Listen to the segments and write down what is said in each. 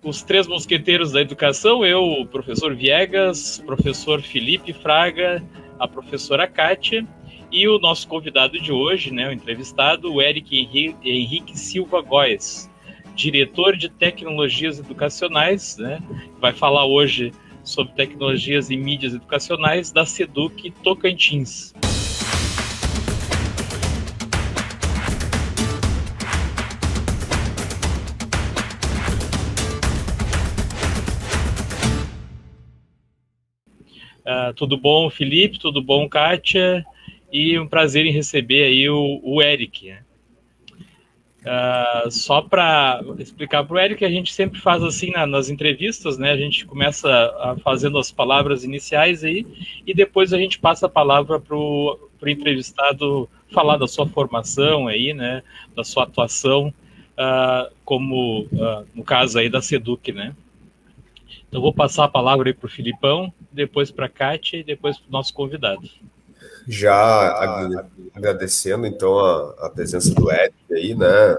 os três mosqueteiros da educação, eu, o professor Viegas, o professor Felipe Fraga, a professora Kátia e o nosso convidado de hoje, né, o entrevistado, o Eric Henrique Silva Góes, diretor de tecnologias educacionais, né, vai falar hoje sobre tecnologias e mídias educacionais da SEDUC Tocantins. Tudo bom, Felipe? Tudo bom, Kátia? E um prazer em receber aí o Eric. Só para explicar para o Eric, a gente sempre faz assim nas entrevistas, né? A gente começa fazendo as palavras iniciais aí e depois a gente passa a palavra para o entrevistado falar da sua formação aí, né? Da sua atuação, como no caso aí da SEDUC, né? Então vou passar a palavra aí para o Filipão, depois para a Kátia e depois para o nosso convidado. Já agradecendo, então, a presença do Eric aí, né?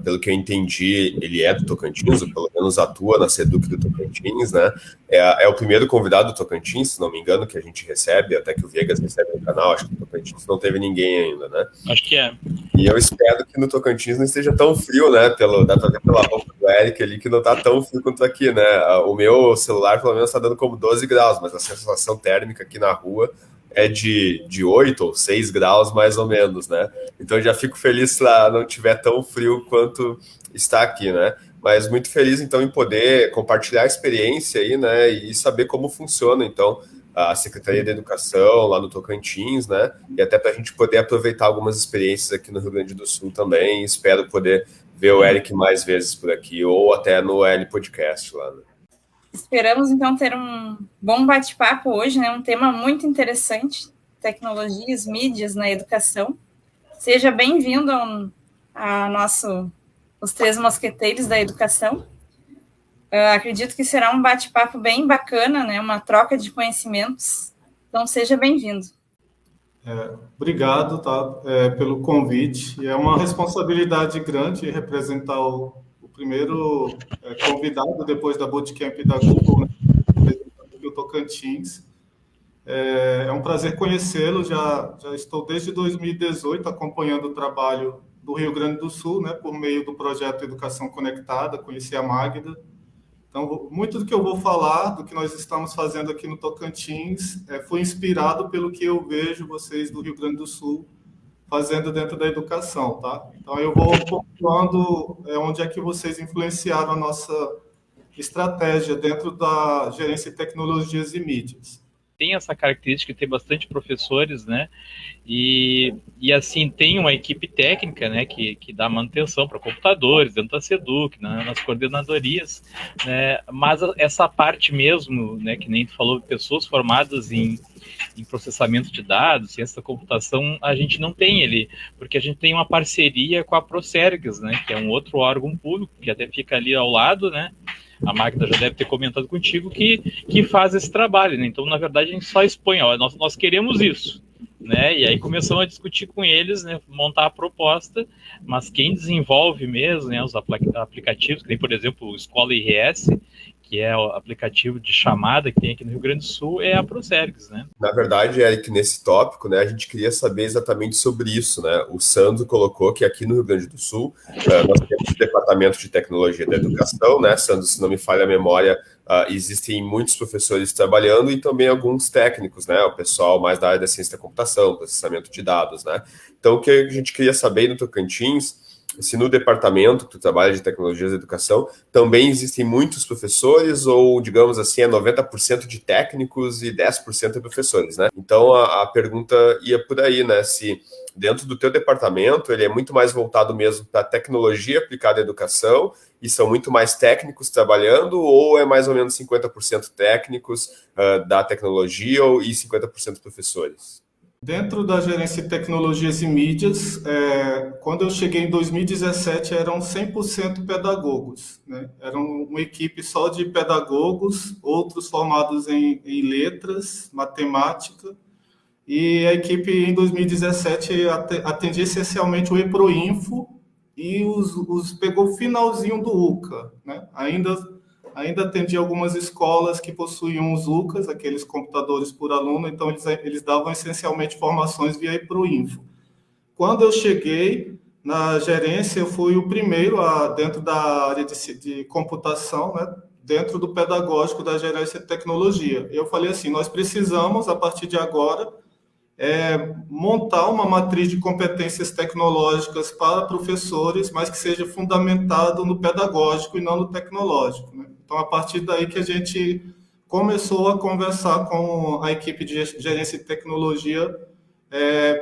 Pelo que eu entendi, ele é do Tocantins, ou pelo menos atua na SEDUC do Tocantins, né? É o primeiro convidado do Tocantins, se não me engano, que a gente recebe, até que o Viegas recebe no canal, acho que no Tocantins não teve ninguém ainda, né? Acho que é. E eu espero que no Tocantins não esteja tão frio, né? Dá pra ver pela roupa do Eric ali que não tá tão frio quanto aqui, né? O meu celular, pelo menos, tá dando como 12 graus, mas a sensação térmica aqui na rua é de 8 ou 6 graus, mais ou menos, né? Então eu já fico feliz se lá não tiver tão frio quanto está aqui, né? Mas muito feliz, então, em poder compartilhar a experiência aí, né? E saber como funciona, então, a Secretaria de Educação lá no Tocantins, né? E até para a gente poder aproveitar algumas experiências aqui no Rio Grande do Sul também. Espero poder ver o Eric mais vezes por aqui, ou até no L Podcast lá, né? Esperamos, então, ter um bom bate-papo hoje, né? Um tema muito interessante, tecnologias, mídias na educação. Seja bem-vindo os três mosqueteiros da educação. Acredito que será um bate-papo bem bacana, né? Uma troca de conhecimentos. Então, seja bem-vindo. Obrigado, pelo convite. É uma responsabilidade grande representar o primeiro convidado depois da Bootcamp da Google, né, representando o Tocantins. É um prazer conhecê-lo. Já estou desde 2018 acompanhando o trabalho do Rio Grande do Sul, né, por meio do projeto Educação Conectada. Conheci a Magda. Então, muito do que eu vou falar, do que nós estamos fazendo aqui no Tocantins, foi inspirado pelo que eu vejo vocês do Rio Grande do Sul fazendo dentro da educação, tá? Então, eu vou pontuando onde é que vocês influenciaram a nossa estratégia dentro da gerência de tecnologias e mídias. Tem essa característica de ter bastante professores, né? E assim, tem uma equipe técnica, né, que dá manutenção para computadores dentro da SEDUC, nas coordenadorias, né? Mas essa parte mesmo, né, que nem tu falou, pessoas formadas em processamento de dados, ciência da computação, a gente não tem ele, porque a gente tem uma parceria com a Procergs, né, que é um outro órgão público, que até fica ali ao lado, né? A Magda já deve ter comentado contigo que faz esse trabalho, né? Então, na verdade, a gente só expõe, nós queremos isso, né? E aí começamos a discutir com eles, né? Montar a proposta, mas quem desenvolve mesmo, né? Os aplicativos, que tem, por exemplo, o Escola IRS, que é o aplicativo de chamada que tem aqui no Rio Grande do Sul, é a Procergs, né? Na verdade, Eric, nesse tópico, né, a gente queria saber exatamente sobre isso, né? O Sandro colocou que aqui no Rio Grande do Sul, nós temos o Departamento de Tecnologia da Educação, né? Sandro, se não me falha a memória, existem muitos professores trabalhando e também alguns técnicos, né? O pessoal mais da área da ciência da computação, processamento de dados, né? Então, o que a gente queria saber no Tocantins, se no departamento que tu trabalha de tecnologias da educação, também existem muitos professores, ou, digamos assim, 90% de técnicos e 10% de professores, né? Então, a pergunta ia por aí, né? Se dentro do teu departamento, ele é muito mais voltado mesmo para tecnologia aplicada à educação, e são muito mais técnicos trabalhando, ou é mais ou menos 50% técnicos da tecnologia e 50% professores? Dentro da gerência de tecnologias e mídias, quando eu cheguei em 2017, eram 100% pedagogos, né? Era uma equipe só de pedagogos, outros formados em letras, matemática, e a equipe em 2017 atendia essencialmente o EPROINFO e pegou o finalzinho do UCA, né? Ainda ainda atendi algumas escolas que possuíam os UCAs, aqueles computadores por aluno, então eles davam essencialmente formações via Proinfo. Quando eu cheguei na gerência, eu fui o primeiro dentro da área de computação, né, dentro do pedagógico da gerência de tecnologia. Eu falei assim, nós precisamos, a partir de agora, montar uma matriz de competências tecnológicas para professores, mas que seja fundamentado no pedagógico e não no tecnológico, né? Então, a partir daí que a gente começou a conversar com a equipe de gerência de tecnologia,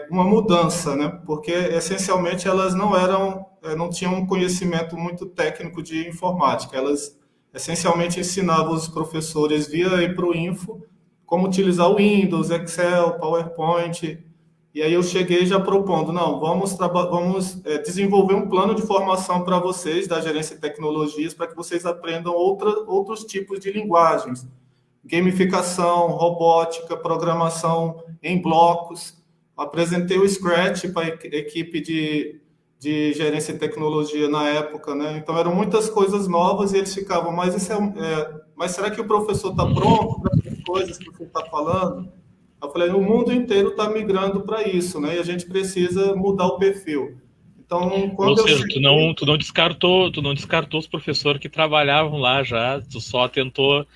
uma mudança, né? Porque, essencialmente, elas não tinham um conhecimento muito técnico de informática. Elas, essencialmente, ensinavam os professores via Proinfo como utilizar o Windows, Excel, PowerPoint. E aí eu cheguei já propondo, não, vamos desenvolver um plano de formação para vocês da gerência de tecnologias para que vocês aprendam outros tipos de linguagens. Gamificação, robótica, programação em blocos. Apresentei o Scratch para a equipe de gerência de tecnologia na época, né? Então eram muitas coisas novas e eles ficavam, mas será que o professor está pronto para as coisas que você está falando? Eu falei, o mundo inteiro está migrando para isso, né? E a gente precisa mudar o perfil. Então, quando Ou seja, tu não descartou os professores que trabalhavam lá já, tu só tentou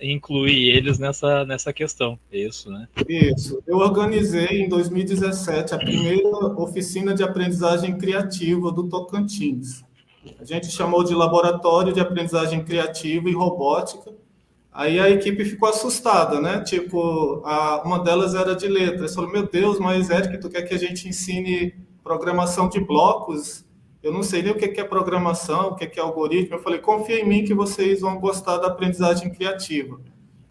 incluir eles nessa questão, é isso, né? Isso. Eu organizei em 2017 a primeira oficina de aprendizagem criativa do Tocantins. A gente chamou de Laboratório de Aprendizagem Criativa e Robótica. Aí a equipe ficou assustada, né? Tipo, uma delas era de letras. Falou, meu Deus, mas Eric, tu quer que a gente ensine programação de blocos? Eu não sei nem o que é programação, o que é algoritmo. Eu falei, confia em mim que vocês vão gostar da aprendizagem criativa.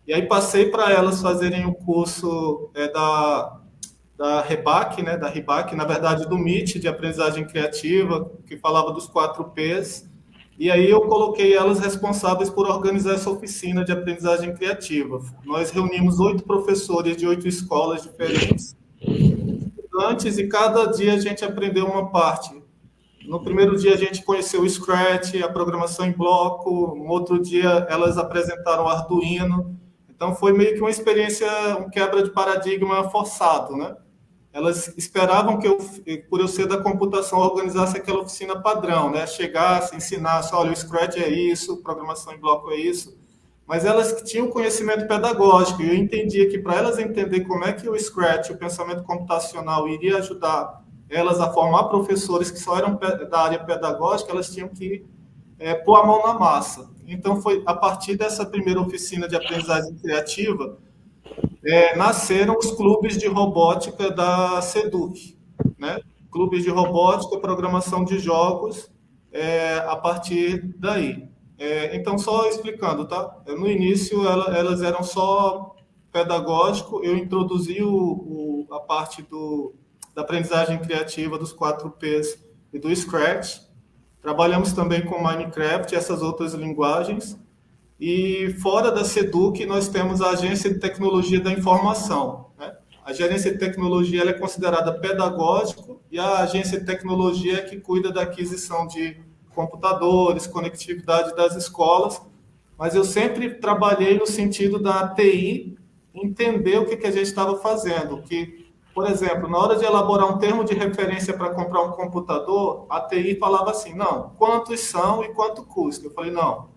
E aí passei para elas fazerem o curso da REBAC, né? Da REBAC, na verdade, do MIT, de aprendizagem criativa, que falava dos 4 Ps. E aí eu coloquei elas responsáveis por organizar essa oficina de aprendizagem criativa. Nós reunimos 8 professores de 8 escolas diferentes, estudantes, e cada dia a gente aprendeu uma parte. No primeiro dia a gente conheceu o Scratch, a programação em bloco, no outro dia elas apresentaram o Arduino. Então foi meio que uma experiência, um quebra de paradigma forçado, né? Elas esperavam que por eu ser da computação, organizasse aquela oficina padrão, né? Chegasse, ensinasse, olha, o Scratch é isso, programação em bloco é isso. Mas elas tinham conhecimento pedagógico, e eu entendia que para elas entender como é que o Scratch, o pensamento computacional, iria ajudar elas a formar professores que só eram da área pedagógica, elas tinham que pôr a mão na massa. Então, foi a partir dessa primeira oficina de aprendizagem criativa, nasceram os clubes de robótica da SEDUC, né? Clubes de robótica, programação de jogos, a partir daí. Então, só explicando, tá? No início, elas eram só pedagógico, eu introduzi a parte da aprendizagem criativa dos 4 Ps e do Scratch. Trabalhamos também com Minecraft e essas outras linguagens. E fora da SEDUC, nós temos a Agência de Tecnologia da Informação, né? A gerência de tecnologia ela é considerada pedagógico e a agência de tecnologia é que cuida da aquisição de computadores, conectividade das escolas. Mas eu sempre trabalhei no sentido da TI entender o que a gente estava fazendo. Que, por exemplo, na hora de elaborar um termo de referência para comprar um computador, a TI falava assim, não, quantos são e quanto custa? Eu falei, não.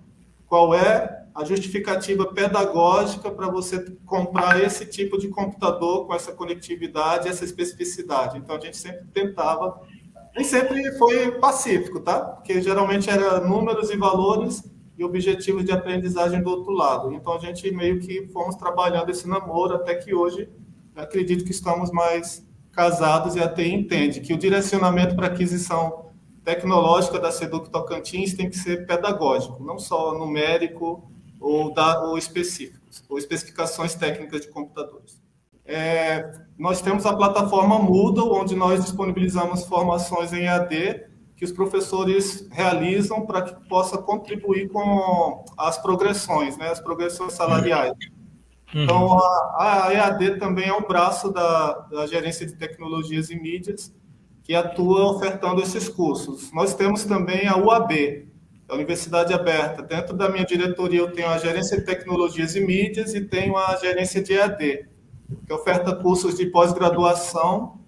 Qual é a justificativa pedagógica para você comprar esse tipo de computador com essa conectividade, essa especificidade? Então, a gente sempre tentava, nem sempre foi pacífico, tá? Porque geralmente era números e valores e objetivos de aprendizagem do outro lado. Então, a gente meio que fomos trabalhando esse namoro até que hoje, acredito que estamos mais casados e até entende que o direcionamento para aquisição tecnológica da SEDUC Tocantins tem que ser pedagógico, não só numérico ou específico, ou especificações técnicas de computadores. Nós temos a plataforma Moodle, onde nós disponibilizamos formações em EAD que os professores realizam para que possa contribuir com as progressões, né, as progressões salariais. Então, a EAD também é um braço da Gerência de Tecnologias e Mídias, que atua ofertando esses cursos. Nós temos também a UAB. da Universidade Aberta. Dentro da minha diretoria, eu tenho a Gerência de Tecnologias e Mídias e tenho a Gerência de EAD, que oferta cursos de pós-graduação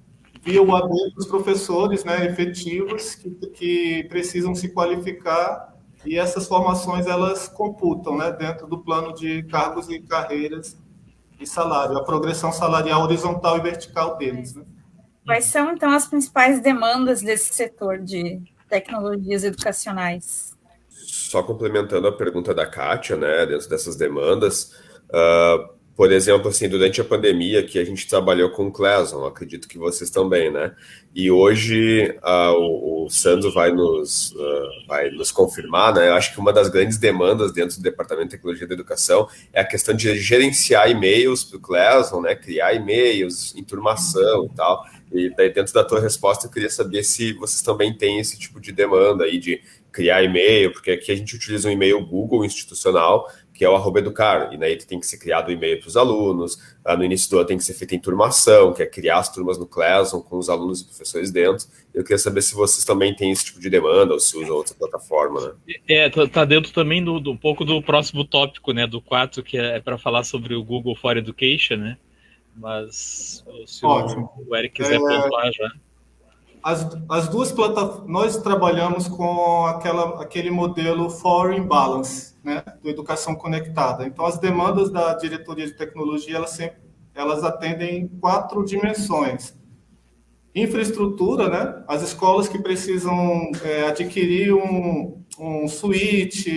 via UAD para os professores, né, efetivos que precisam se qualificar, e essas formações elas computam, né, dentro do plano de cargos e carreiras e salário, a progressão salarial horizontal e vertical deles. Né? Quais são, então, as principais demandas desse setor de tecnologias educacionais? Só complementando a pergunta da Kátia, né, dentro dessas demandas, por exemplo, assim, durante a pandemia que a gente trabalhou com o Classroom, acredito que vocês também, né? E hoje o Sandro vai nos confirmar, né? Eu acho que uma das grandes demandas dentro do Departamento de Tecnologia da Educação é a questão de gerenciar e-mails para o Classroom, né? Criar e-mails, enturmação e tal. E daí, dentro da tua resposta, eu queria saber se vocês também têm esse tipo de demanda aí de criar e-mail, porque aqui a gente utiliza um e-mail Google institucional, que é o @educar, e daí tem que ser criado o e-mail para os alunos, no início do ano tem que ser feita a enturmação, que é criar as turmas no Classroom com os alunos e professores dentro. Eu queria saber se vocês também têm esse tipo de demanda, ou se usam outra plataforma, né? Tá dentro também do um pouco do próximo tópico, né, do 4, que é para falar sobre o Google for Education, né? Mas se o Eric quiser pontuar já. As duas plataformas, nós trabalhamos com aquele modelo Foreign Balance, né, do Educação Conectada. Então, as demandas da diretoria de tecnologia, elas atendem 4 dimensões. Infraestrutura, né, as escolas que precisam adquirir um switch,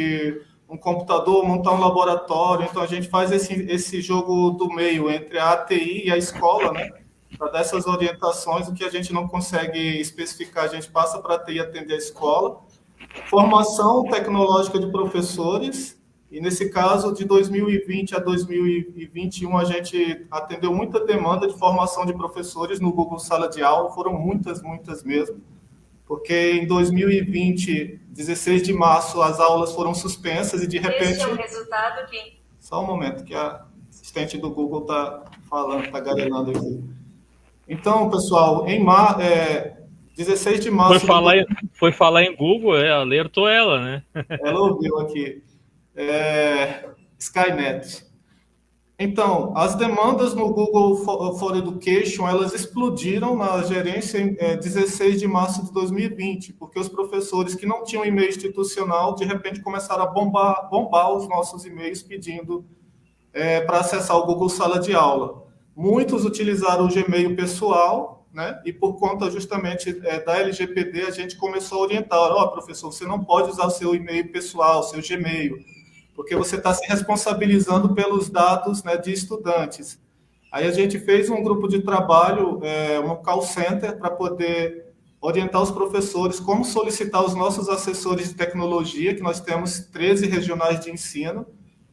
um computador, montar um laboratório. Então, a gente faz esse jogo do meio entre a ATI e a escola, né, para dar essas orientações. O que a gente não consegue especificar, a gente passa para a TI atender a escola. Formação tecnológica de professores, e nesse caso, de 2020 a 2021, a gente atendeu muita demanda de formação de professores no Google Sala de Aula, foram muitas mesmo, porque em 2020, 16 de março, as aulas foram suspensas e de repente... Este é o resultado que... Só um momento, que a assistente do Google está falando, está garelando aqui. Então, pessoal, 16 de março... Foi falar em Google, alertou ela, né? Ela ouviu aqui. Skynet. Então, as demandas no Google for Education, elas explodiram na gerência em 16 de março de 2020, porque os professores que não tinham e-mail institucional, de repente começaram a bombar os nossos e-mails pedindo para acessar o Google Sala de Aula. Muitos utilizaram o Gmail pessoal, né? E por conta justamente da LGPD, a gente começou a orientar: professor, você não pode usar o seu e-mail pessoal, o seu Gmail, porque você está se responsabilizando pelos dados, né, de estudantes. Aí a gente fez um grupo de trabalho, um call center, para poder orientar os professores como solicitar os nossos assessores de tecnologia, que nós temos 13 regionais de ensino.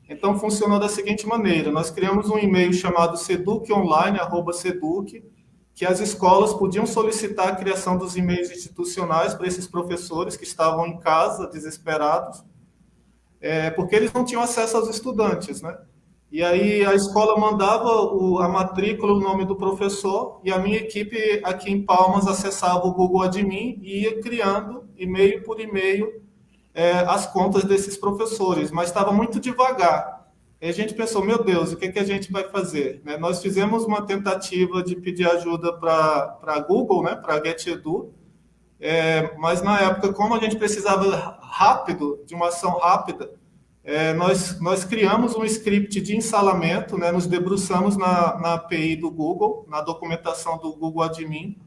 Então, funcionou da seguinte maneira: nós criamos um e-mail chamado seduconline@seduc, que as escolas podiam solicitar a criação dos e-mails institucionais para esses professores que estavam em casa, desesperados, porque eles não tinham acesso aos estudantes, né? E aí a escola mandava a matrícula, o nome do professor, e a minha equipe aqui em Palmas acessava o Google Admin e ia criando, e-mail por e-mail, as contas desses professores, mas estava muito devagar. E a gente pensou: meu Deus, o que a gente vai fazer? Né? Nós fizemos uma tentativa de pedir ajuda para a Google, né, para a GetEdu, mas na época, como a gente precisava de uma ação rápida, nós criamos um script de ensalamento, né, nos debruçamos na API do Google, na documentação do Google Admin,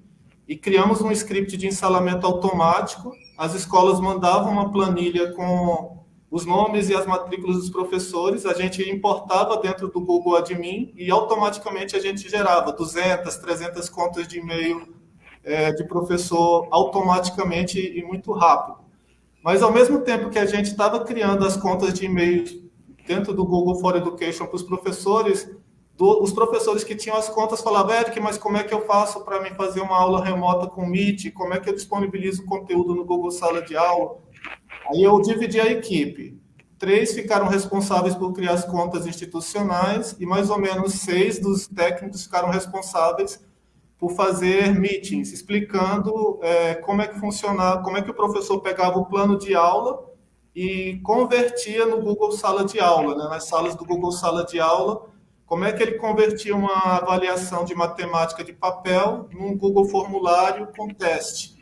e criamos um script de ensalamento automático. As escolas mandavam uma planilha com os nomes e as matrículas dos professores, a gente importava dentro do Google Admin e automaticamente a gente gerava 200, 300 contas de e-mail de professor automaticamente e muito rápido. Mas, ao mesmo tempo que a gente estava criando as contas de e-mail dentro do Google for Education para os professores, os professores que tinham as contas falavam: Eric, mas como é que eu faço para me fazer uma aula remota com o Meet? Como é que eu disponibilizo conteúdo no Google Sala de Aula? Aí eu dividi a equipe. 3 ficaram responsáveis por criar as contas institucionais e mais ou menos 6 dos técnicos ficaram responsáveis por fazer meetings, explicando como é que funcionava, como é que o professor pegava o plano de aula e convertia no Google Sala de Aula, né? Nas salas do Google Sala de Aula, como é que ele convertia uma avaliação de matemática de papel num Google Formulário com teste.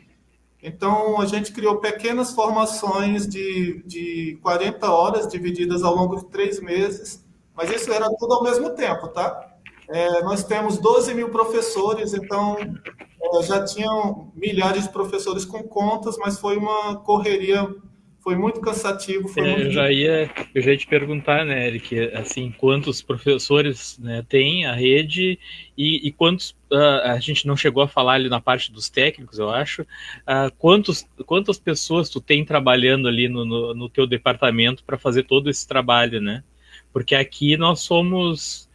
Então, a gente criou pequenas formações de 40 horas, divididas ao longo de 3 meses, mas isso era tudo ao mesmo tempo, tá? Nós temos 12 mil professores, então já tinham milhares de professores com contas, mas foi uma correria, foi muito cansativo. Eu já ia te perguntar, né, Eric, assim, quantos professores, né, tem a rede e quantos, a gente não chegou a falar ali na parte dos técnicos, eu acho, quantas pessoas tu tem trabalhando ali no teu departamento para fazer todo esse trabalho, né? Porque aqui nós somos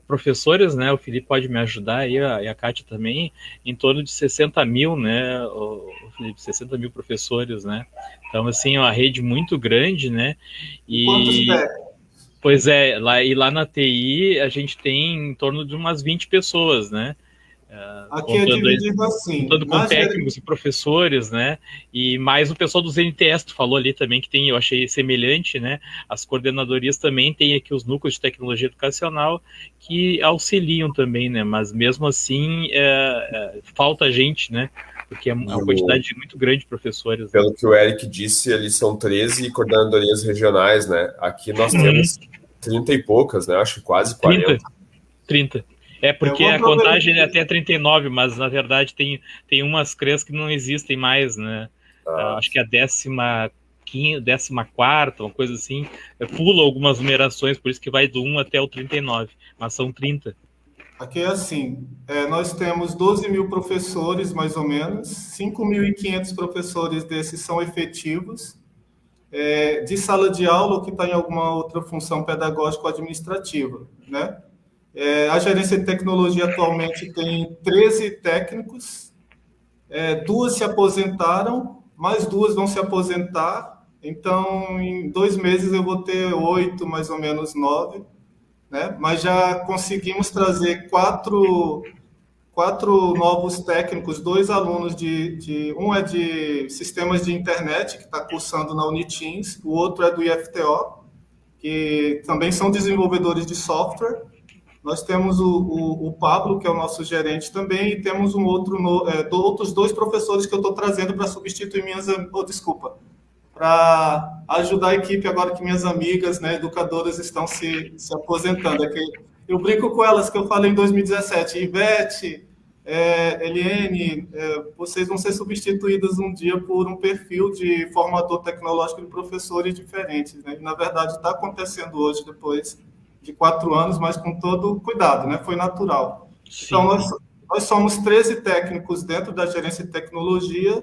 professores, né? O Felipe pode me ajudar aí, e a Kátia também, em torno de 60 mil, né? O Felipe, 60 mil professores, né? Então, assim, é uma rede muito grande, né? Quantos técnicos? Pois é, lá na TI a gente tem em torno de umas 20 pessoas, né? Aqui é dividido assim. Contando com técnicos e professores, né? E mais o pessoal dos NTS, tu falou ali também que tem, eu achei semelhante, né? As coordenadorias também têm aqui os núcleos de tecnologia educacional que auxiliam também, né? Mas mesmo assim, falta gente, né? Porque é uma quantidade muito grande de professores. Pelo que o Eric disse, ali são 13 coordenadorias regionais, né? Aqui nós temos 30 e poucas, né? Acho que quase 40. 30. É porque a contagem é até 39, mas na verdade tem umas CREs que não existem mais, né? Acho que a 14ª, uma coisa assim, pula algumas numerações, por isso que vai do 1 até o 39, mas são 30. Aqui é assim, nós temos 12 mil professores, mais ou menos, 5.500 professores desses são efetivos, de sala de aula ou que está em alguma outra função pedagógica ou administrativa, né? A gerência de tecnologia atualmente tem 13 técnicos, 2 se aposentaram, mais 2 vão se aposentar, então em 2 meses eu vou ter 8, mais ou menos 9, né? Mas já conseguimos trazer 4 novos técnicos, 2 alunos um é de sistemas de internet, que está cursando na Uniteams, o outro é do IFTO, que também são desenvolvedores de software. Nós temos o Pablo, que é o nosso gerente também, e temos outros 2 professores que eu estou trazendo para substituir para ajudar a equipe agora que minhas amigas, né, educadoras estão se aposentando. Eu brinco com elas que eu falei em 2017, Ivete, Eliane, vocês vão ser substituídas um dia por um perfil de formador tecnológico de professores diferentes, né? E, na verdade, está acontecendo hoje, depois de 4 anos, mas com todo cuidado, né? Foi natural. Sim. Então, nós somos 13 técnicos dentro da gerência de tecnologia,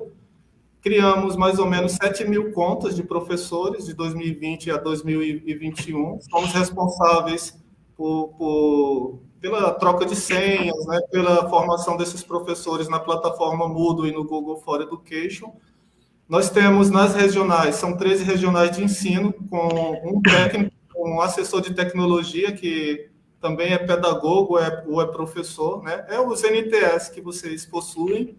criamos mais ou menos 7 mil contas de professores de 2020 a 2021, somos responsáveis pela troca de senhas, né? Pela formação desses professores na plataforma Moodle e no Google for Education. Nós temos nas regionais, são 13 regionais de ensino, com um técnico, um assessor de tecnologia, que também é pedagogo ou é professor, né? É os NTS que vocês possuem.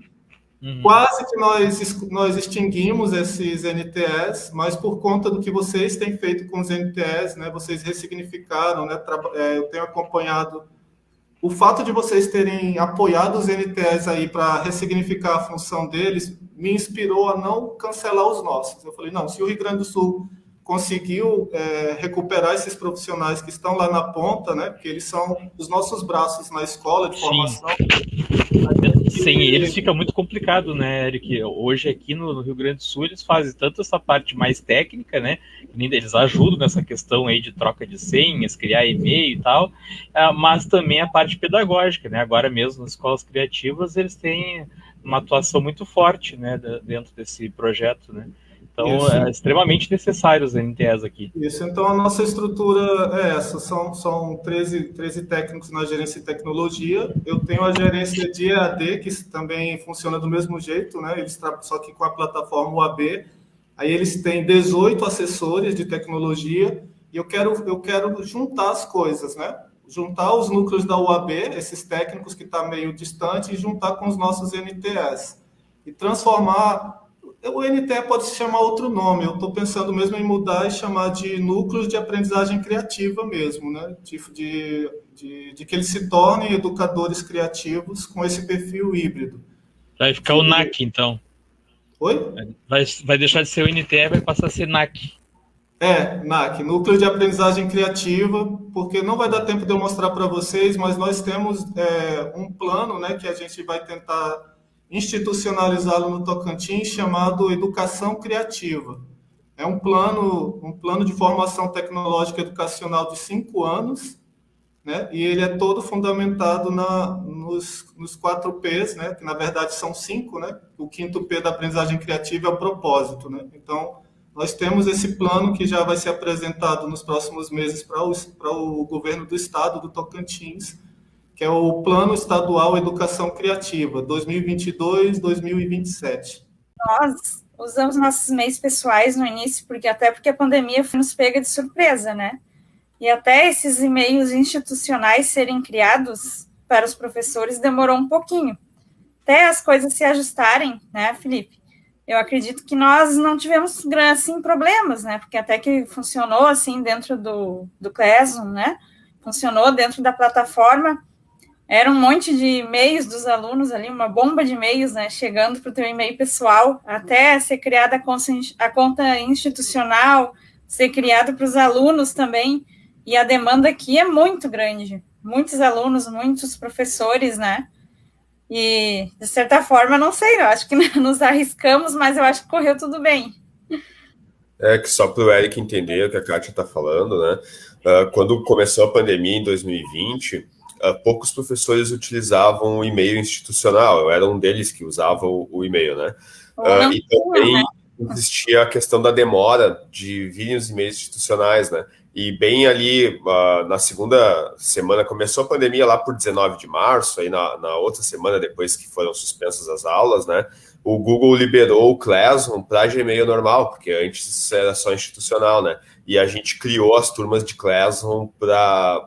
Quase que nós extinguimos esses NTS, mas por conta do que vocês têm feito com os NTS, né? Vocês ressignificaram, né? Eu tenho acompanhado o fato de vocês terem apoiado os NTS aí para ressignificar a função deles, me inspirou a não cancelar os nossos. Eu falei, não, se o Rio Grande do Sul conseguiu recuperar esses profissionais que estão lá na ponta, né? Porque eles são os nossos braços na escola de formação. Sem eles fica muito complicado, né, Eric? Hoje aqui no Rio Grande do Sul eles fazem tanto essa parte mais técnica, né? Eles ajudam nessa questão aí de troca de senhas, criar e-mail e tal, mas também a parte pedagógica, né? Agora mesmo nas escolas criativas eles têm uma atuação muito forte, né, dentro desse projeto, né? Então, isso. É extremamente necessário os NTS aqui. Isso, então a nossa estrutura é essa, são 13 técnicos na gerência de tecnologia, eu tenho a gerência de EAD, que também funciona do mesmo jeito, né? Eles só que com a plataforma UAB, aí eles têm 18 assessores de tecnologia, e eu quero juntar as coisas, né? Juntar os núcleos da UAB, esses técnicos que estão meio distante, e juntar com os nossos NTS, e transformar O NTE pode se chamar outro nome, eu estou pensando mesmo em mudar e chamar de núcleos de aprendizagem criativa mesmo, né? De que eles se tornem educadores criativos com esse perfil híbrido. Vai ficar o NAC, então. Oi? Vai deixar de ser o NTE e vai passar a ser NAC. NAC, Núcleo de Aprendizagem Criativa, porque não vai dar tempo de eu mostrar para vocês, mas nós temos um plano, né, que a gente vai tentar institucionalizá-lo no Tocantins, chamado Educação Criativa. É um plano de formação tecnológica educacional de 5 anos, né, e ele é todo fundamentado nos 4 P's, né, que na verdade são 5, né, o 5º P da aprendizagem criativa é o propósito, né, então nós temos esse plano que já vai ser apresentado nos próximos meses para o governo do estado do Tocantins, que é o Plano Estadual Educação Criativa, 2022-2027. Nós usamos nossos meios pessoais no início, porque a pandemia foi nos pega de surpresa, né? E até esses e-mails institucionais serem criados para os professores demorou um pouquinho. Até as coisas se ajustarem, né, Felipe? Eu acredito que nós não tivemos, assim, problemas, né? Porque até que funcionou, assim, dentro do Classroom, né? Funcionou dentro da plataforma. Era um monte de e-mails dos alunos ali, uma bomba de e-mails, né? Chegando para o teu e-mail pessoal, até ser criada a conta institucional, ser criada para os alunos também. E a demanda aqui é muito grande. Muitos alunos, muitos professores, né? E, de certa forma, não sei, eu acho que nos arriscamos, mas eu acho que correu tudo bem. Que só para o Eric entender o que a Kátia está falando, né? Quando começou a pandemia em 2020, poucos professores utilizavam o e-mail institucional, eu era um deles que usava o e-mail, né? E também existia a questão da demora de virem os e-mails institucionais, né? E bem ali, na segunda semana, começou a pandemia lá por 19 de março, aí na outra semana, depois que foram suspensas as aulas, né, o Google liberou o Classroom para Gmail normal, porque antes era só institucional, né, e a gente criou as turmas de Classroom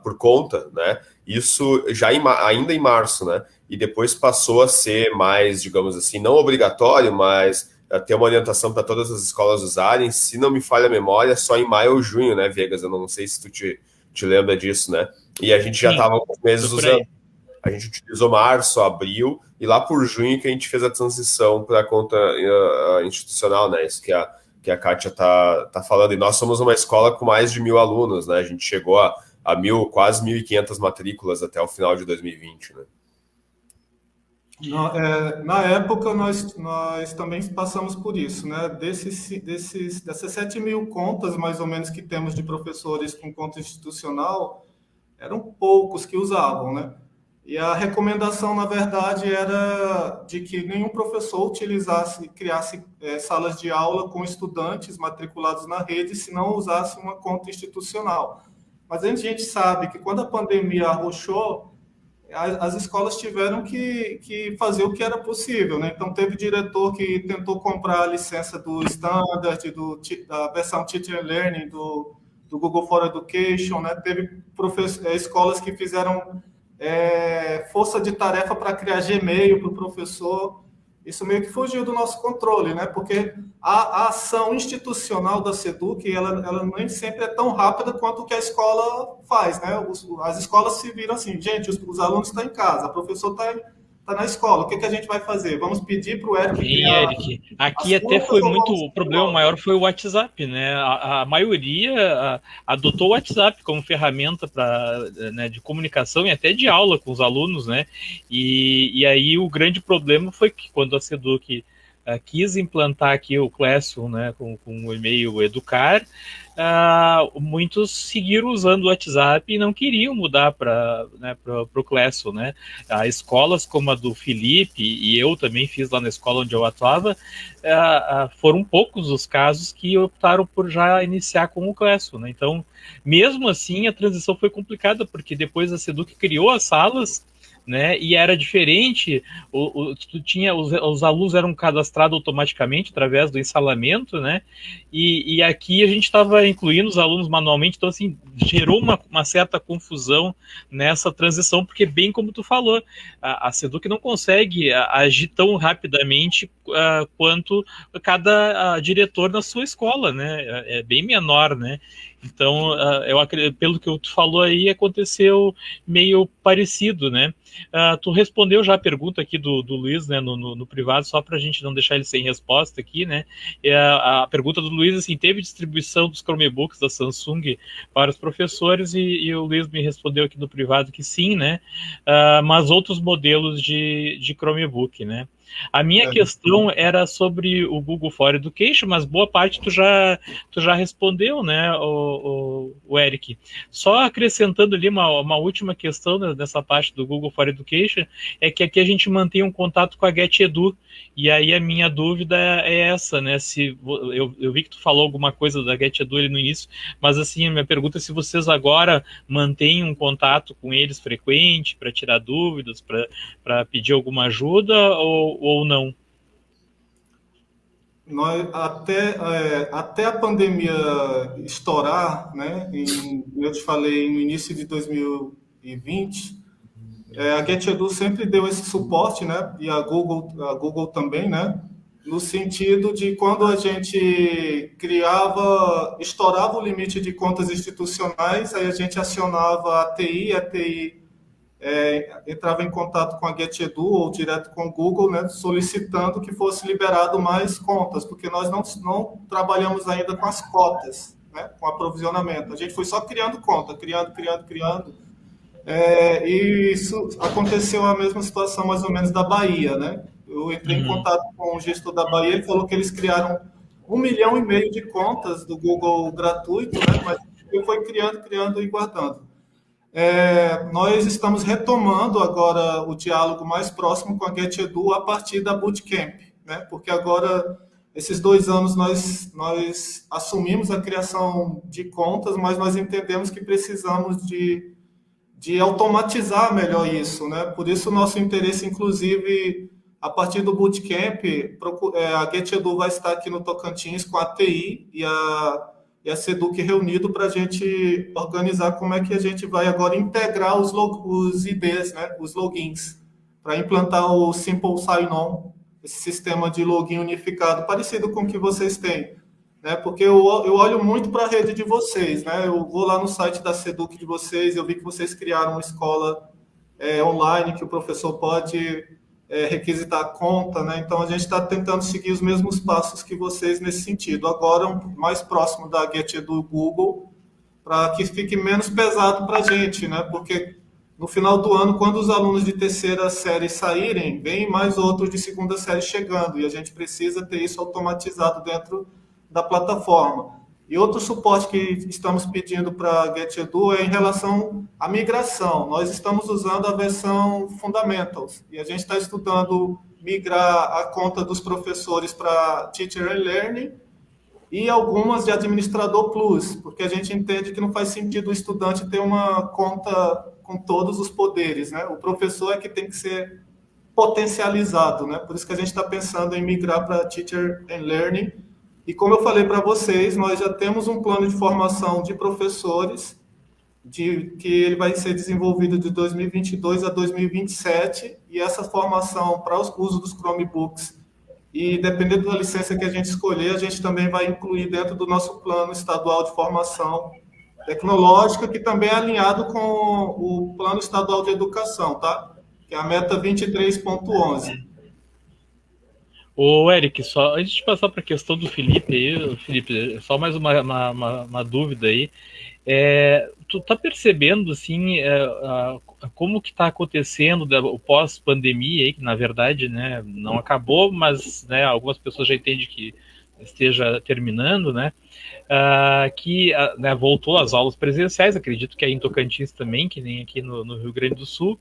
por conta, né, isso já ainda em março, né, e depois passou a ser mais, digamos assim, não obrigatório, mas ter uma orientação para todas as escolas usarem, se não me falha a memória, só em maio ou junho, né, Vegas? Eu não sei se tu te lembra disso, né? E a gente já estava alguns meses usando. A gente utilizou março, abril, e lá por junho que a gente fez a transição para a conta institucional, né? Isso que a Kátia tá falando. E nós somos uma escola com mais de 1.000 alunos, né? A gente chegou a quase 1.500 matrículas até o final de 2020, né? Na época, nós também passamos por isso, né? Dessas 7.000 contas, mais ou menos, que temos de professores com conta institucional, eram poucos que usavam, né? E a recomendação, na verdade, era de que nenhum professor criasse salas de aula com estudantes matriculados na rede se não usasse uma conta institucional. Mas a gente sabe que quando a pandemia arrochou, as escolas tiveram que fazer o que era possível, né? Então, teve diretor que tentou comprar a licença do Standard, da versão Teacher Learning do Google for Education, né? Teve escolas que fizeram força de tarefa para criar Gmail para o professor. Isso meio que fugiu do nosso controle, né? Porque a ação institucional da SEDUC, ela nem sempre é tão rápida quanto o que a escola faz, né? As escolas se viram assim, gente, os alunos estão em casa, o professor está na escola, o que a gente vai fazer? Vamos pedir para o Eric... Eric, aqui até foi muito... O problema maior foi o WhatsApp, né? A maioria adotou o WhatsApp como ferramenta né, de comunicação e até de aula com os alunos, né? E aí o grande problema foi que quando a SEDUC quis implantar aqui o Classroom, né, com o e-mail Educar, muitos seguiram usando o WhatsApp e não queriam mudar para o Classroom, né? Escolas como a do Felipe, e eu também fiz lá na escola onde eu atuava, foram poucos os casos que optaram por já iniciar com o Classroom, né? Então, mesmo assim, a transição foi complicada, porque depois a SEDUC criou as salas, né? E era diferente, tu tinha, os alunos eram cadastrados automaticamente através do ensalamento, né? E aqui a gente estava incluindo os alunos manualmente, então assim, gerou uma certa confusão nessa transição, porque bem como tu falou, a SEDUC não consegue agir tão rapidamente quanto cada diretor na sua escola, né? É bem menor, né? Então, eu acredito, pelo que tu falou aí, aconteceu meio parecido, né? Tu respondeu já a pergunta aqui do Luiz, né, no privado, só para a gente não deixar ele sem resposta aqui, né? A pergunta do Luiz, assim, teve distribuição dos Chromebooks da Samsung para os professores e o Luiz me respondeu aqui no privado que sim, né? Mas outros modelos de Chromebook, né? A minha questão era sobre o Google for Education, mas boa parte tu já respondeu, né, o Eric. Só acrescentando ali uma última questão nessa parte do Google for Education, é que aqui a gente mantém um contato com a GetEdu, e aí a minha dúvida é essa, né, se eu vi que tu falou alguma coisa da GetEdu ali no início, mas assim, a minha pergunta é se vocês agora mantêm um contato com eles frequente, para tirar dúvidas, para pedir alguma ajuda, ou não? Nós, até a pandemia estourar, né, eu te falei, no início de 2020, a GetEdu sempre deu esse suporte, né, e a Google também, né, no sentido de quando a gente estourava o limite de contas institucionais, aí a gente acionava a TI entrava em contato com a GetEdu ou direto com o Google, né, solicitando que fosse liberado mais contas, porque nós não trabalhamos ainda com as cotas, né, com aprovisionamento. A gente foi só criando conta, criando. E isso aconteceu a mesma situação mais ou menos da Bahia, né? Eu entrei em contato com o gestor da Bahia, ele falou que eles criaram 1,5 milhão de contas do Google gratuito, né? Mas eu fui criando e guardando. Nós estamos retomando agora o diálogo mais próximo com a GetEdu a partir da Bootcamp, né? Porque agora, esses 2 anos, nós assumimos a criação de contas, mas nós entendemos que precisamos de automatizar melhor isso, né? Por isso o nosso interesse, inclusive, a partir do Bootcamp, a GetEdu vai estar aqui no Tocantins com a TI e a SEDUC reunido para a gente organizar como é que a gente vai agora integrar os IDs, né? Os logins, para implantar o Simple Sign-On, esse sistema de login unificado, parecido com o que vocês têm. Né? Porque eu olho muito para a rede de vocês, né? Eu vou lá no site da SEDUC de vocês, eu vi que vocês criaram uma escola online que o professor pode requisitar a conta, né? Então a gente está tentando seguir os mesmos passos que vocês nesse sentido. Agora mais próximo da GetEdu Google, para que fique menos pesado para a gente, né? Porque no final do ano, quando os alunos de terceira série saírem, vem mais outros de segunda série chegando, e a gente precisa ter isso automatizado dentro da plataforma. E outro suporte que estamos pedindo para a GetEdu é em relação à migração. Nós estamos usando a versão Fundamentals e a gente está estudando migrar a conta dos professores para Teacher and Learning e algumas de Administrador Plus, porque a gente entende que não faz sentido o estudante ter uma conta com todos os poderes, né? O professor é que tem que ser potencializado, né? Por isso que a gente está pensando em migrar para Teacher and Learning. E como eu falei para vocês, nós já temos um plano de formação de professores, que ele vai ser desenvolvido de 2022 a 2027, e essa formação para o uso dos Chromebooks, e dependendo da licença que a gente escolher, a gente também vai incluir dentro do nosso plano estadual de formação tecnológica, que também é alinhado com o plano estadual de educação, tá? Que é a meta 23.11. Ô, Eric, só antes de passar para a questão do Felipe aí, Felipe, só mais uma dúvida aí. Tu tá percebendo, assim, como que tá acontecendo o pós-pandemia aí, que na verdade, né, não acabou, mas, né, algumas pessoas já entendem que esteja terminando, né, que né, voltou às aulas presenciais, acredito que aí em Tocantins também, que nem aqui no Rio Grande do Sul,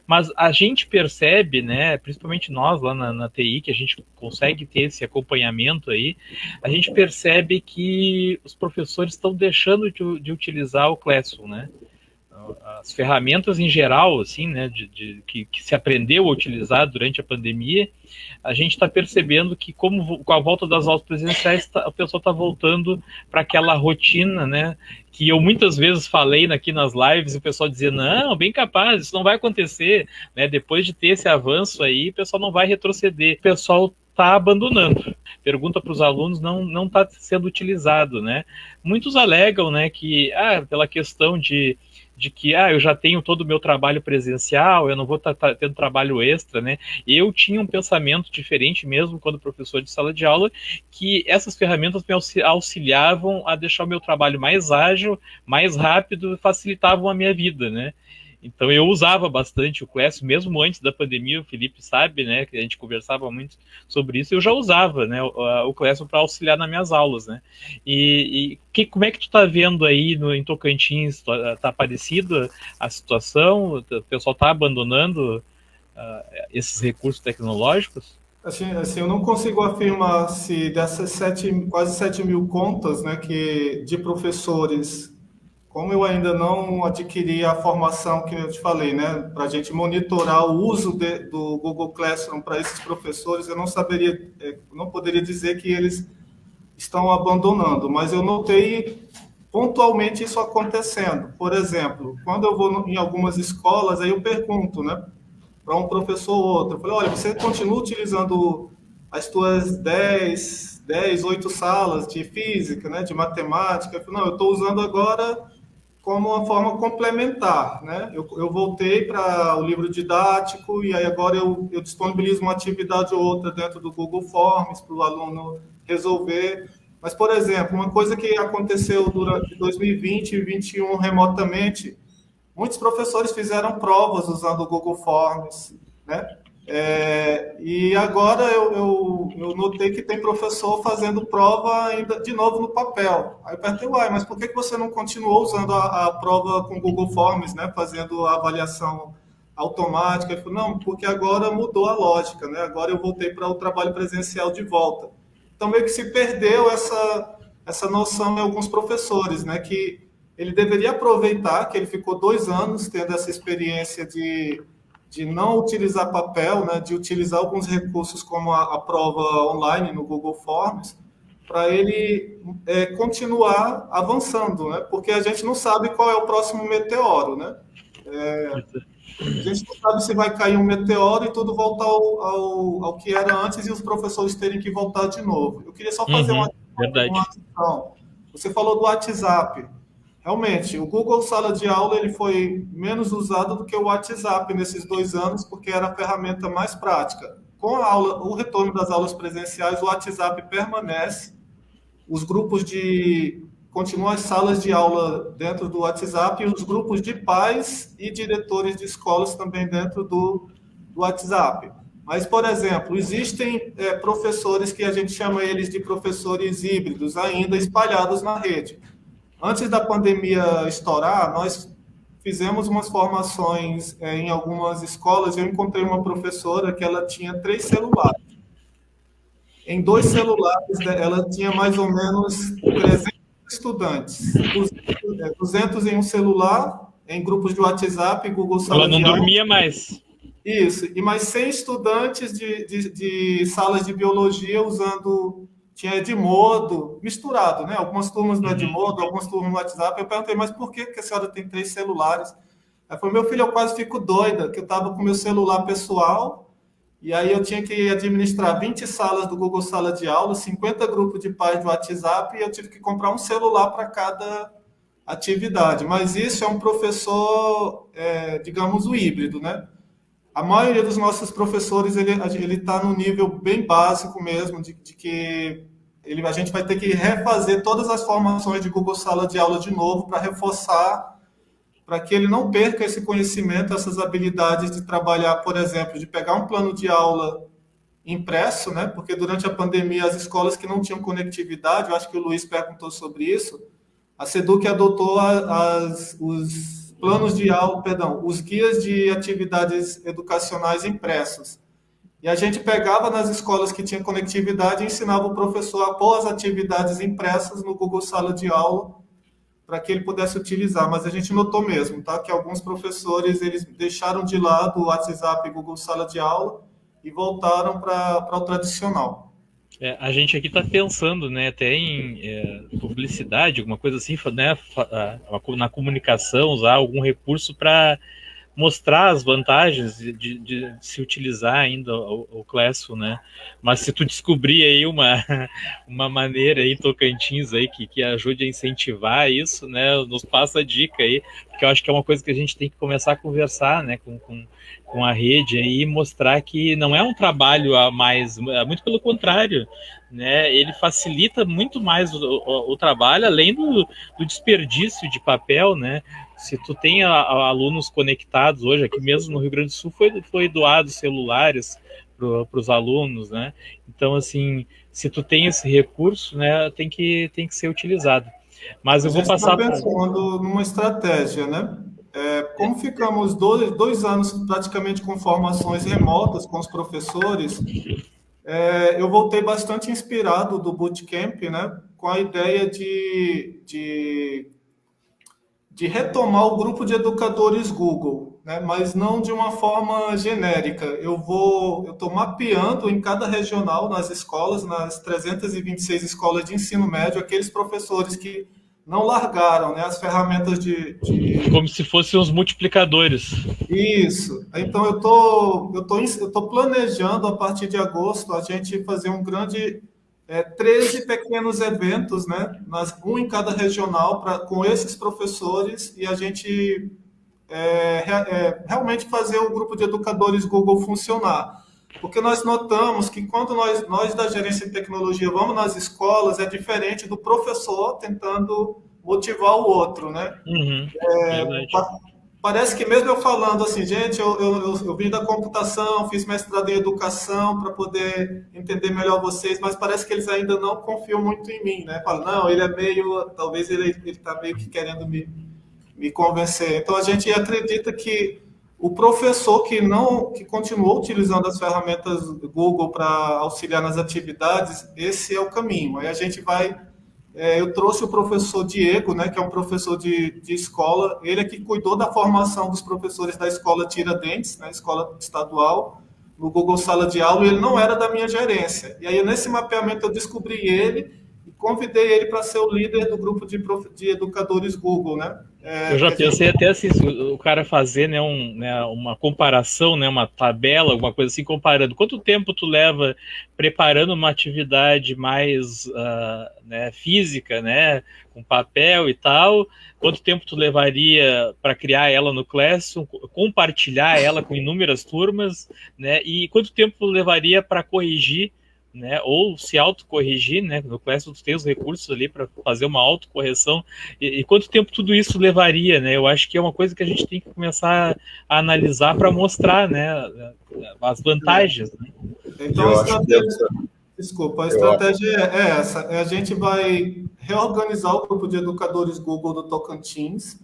mas a gente percebe, né, principalmente nós lá na TI, que a gente consegue ter esse acompanhamento aí, a gente percebe que os professores estão deixando de utilizar o Classroom, né? as ferramentas em geral, assim, né, que se aprendeu a utilizar durante a pandemia, a gente está percebendo que, como com a volta das aulas presenciais, o pessoal está voltando para aquela rotina, né, que eu muitas vezes falei aqui nas lives, e o pessoal dizia, não, bem capaz, isso não vai acontecer, né, depois de ter esse avanço aí, o pessoal não vai retroceder. O pessoal está abandonando. Pergunta para os alunos, não está sendo utilizado, né? Muitos alegam, né, que pela questão de que eu já tenho todo o meu trabalho presencial, eu não vou estar tendo trabalho extra, né? Eu tinha um pensamento diferente mesmo quando professor de sala de aula, que essas ferramentas me auxiliavam a deixar o meu trabalho mais ágil, mais rápido, facilitavam a minha vida, né? Então eu usava bastante o Classroom, mesmo antes da pandemia, o Felipe sabe, né, que a gente conversava muito sobre isso, eu já usava, né, o Classroom para auxiliar nas minhas aulas, né. Como é que tu está vendo aí em Tocantins? Tá parecida a situação? O pessoal está abandonando esses recursos tecnológicos? Assim, eu não consigo afirmar se dessas quase 7 mil contas, né, de professores. Como eu ainda não adquiri a formação que eu te falei, né, para a gente monitorar o uso do Google Classroom para esses professores, eu não poderia dizer que eles estão abandonando, mas eu notei pontualmente isso acontecendo. Por exemplo, quando eu vou em algumas escolas, aí eu pergunto, né, para um professor ou outro, eu falei, olha, você continua utilizando as tuas 8 salas de física, né, de matemática? Eu falei, não, eu estou usando agora como uma forma complementar, né? Eu voltei para o livro didático e aí agora eu disponibilizo uma atividade ou outra dentro do Google Forms para o aluno resolver. Mas, por exemplo, uma coisa que aconteceu durante 2020 e 2021 remotamente, muitos professores fizeram provas usando o Google Forms, né? E agora eu notei que tem professor fazendo prova ainda de novo no papel. Aí eu perguntei, mas por que você não continuou usando a prova com Google Forms, né, fazendo a avaliação automática? Ele falou, não, porque agora mudou a lógica, né? Agora eu voltei para o trabalho presencial de volta. Então meio que se perdeu essa noção em alguns professores, né, que ele deveria aproveitar que ele ficou 2 anos tendo essa experiência de não utilizar papel, né, de utilizar alguns recursos como a prova online no Google Forms, para ele continuar avançando, né, porque a gente não sabe qual é o próximo meteoro, né? A gente não sabe se vai cair um meteoro e tudo voltar ao que era antes e os professores terem que voltar de novo. Eu queria só fazer uma questão. Você falou do WhatsApp. Realmente, o Google Sala de Aula ele foi menos usado do que o WhatsApp nesses 2 anos, porque era a ferramenta mais prática. Com o retorno das aulas presenciais, o WhatsApp permanece, os grupos continuam as salas de aula dentro do WhatsApp e os grupos de pais e diretores de escolas também dentro do WhatsApp. Mas, por exemplo, existem professores que a gente chama eles de professores híbridos, ainda espalhados na rede. Antes da pandemia estourar, nós fizemos umas formações em algumas escolas. Eu encontrei uma professora que ela tinha 3 celulares. Em 2 celulares, ela tinha mais ou menos 300 estudantes. 200 em um celular, em grupos de WhatsApp, Google Sala de Aula. Ela não dormia mais. Isso, e mais 100 estudantes de salas de biologia usando... Tinha Edmodo, misturado, né? Algumas turmas no Edmodo, algumas turmas no WhatsApp. Eu perguntei, mas por que a senhora tem 3 celulares? Ela falou, meu filho, eu quase fico doida, que eu estava com meu celular pessoal, e aí eu tinha que administrar 20 salas do Google Sala de Aula, 50 grupos de pais do WhatsApp, e eu tive que comprar um celular para cada atividade. Mas isso é um professor, digamos, o híbrido, né? A maioria dos nossos professores, ele está no nível bem básico mesmo, de que a gente vai ter que refazer todas as formações de Google Sala de Aula de novo para reforçar, para que ele não perca esse conhecimento, essas habilidades de trabalhar, por exemplo, de pegar um plano de aula impresso, né? Porque durante a pandemia, as escolas que não tinham conectividade, eu acho que o Luiz perguntou sobre isso, a SEDUC adotou os planos de aula, os guias de atividades educacionais impressos. E a gente pegava nas escolas que tinham conectividade e ensinava o professor a pôr as atividades impressas no Google Sala de Aula para que ele pudesse utilizar, mas a gente notou mesmo, tá, que alguns professores eles deixaram de lado o WhatsApp e Google Sala de Aula e voltaram para o tradicional. A gente aqui está pensando, né, até em publicidade, alguma coisa assim, né, na comunicação, usar algum recurso para mostrar as vantagens de se utilizar ainda o Classroom, né? Mas se tu descobrir aí uma maneira aí, Tocantins, aí, que ajude a incentivar isso, né? Nos passa a dica aí, porque eu acho que é uma coisa que a gente tem que começar a conversar, né, com a rede aí, e mostrar que não é um trabalho a mais, muito pelo contrário, né? Ele facilita muito mais o trabalho, além do desperdício de papel, né? Se tu tem alunos conectados hoje, aqui mesmo no Rio Grande do Sul foi doado celulares para os alunos, né? Então, assim, se tu tem esse recurso, né, tem que ser utilizado. Mas eu vou passar... A gente está pensando numa estratégia, né? Como ficamos 2 anos praticamente com formações remotas com os professores, eu voltei bastante inspirado do Bootcamp, né? Com a ideia de retomar o grupo de educadores Google, né? Mas não de uma forma genérica. Eu estou mapeando em cada regional, nas escolas, nas 326 escolas de ensino médio, aqueles professores que não largaram, né, as ferramentas Como se fossem os multiplicadores. Isso. Então, eu tô planejando, a partir de agosto, a gente fazer um grande... 13 pequenos eventos, né? Um em cada regional, com esses professores, e a gente realmente fazer o grupo de educadores Google funcionar. Porque nós notamos que quando nós da gerência de tecnologia vamos nas escolas, é diferente do professor tentando motivar o outro, né? Parece que mesmo eu falando assim, gente, eu vim da computação, fiz mestrado em educação para poder entender melhor vocês, mas parece que eles ainda não confiam muito em mim, né? Falam, não, ele é meio, talvez ele está meio que querendo me convencer. Então a gente acredita que o professor que continuou utilizando as ferramentas Google para auxiliar nas atividades, esse é o caminho. Aí a gente vai... eu trouxe o professor Diego, né, que é um professor de escola, ele é que cuidou da formação dos professores da escola Tiradentes, né, escola estadual, no Google Sala de Aula, e ele não era da minha gerência. E aí, nesse mapeamento, eu descobri ele e convidei ele para ser o líder do grupo de educadores Google, né? Eu já pensei até assim, o cara fazer, né, uma comparação, né, uma tabela, alguma coisa assim, comparando. Quanto tempo tu leva preparando uma atividade mais né, física, né, com papel e tal? Quanto tempo tu levaria para criar ela no Classroom, compartilhar ela com inúmeras turmas, né? E quanto tempo tu levaria para corrigir, né, ou se autocorrigir, né? No Classroom tu tem os recursos ali para fazer uma autocorreção, e quanto tempo tudo isso levaria, né? Eu acho que é uma coisa que a gente tem que começar a analisar para mostrar, né, as vantagens, né? Então, a estratégia é essa, a gente vai reorganizar o grupo de educadores Google do Tocantins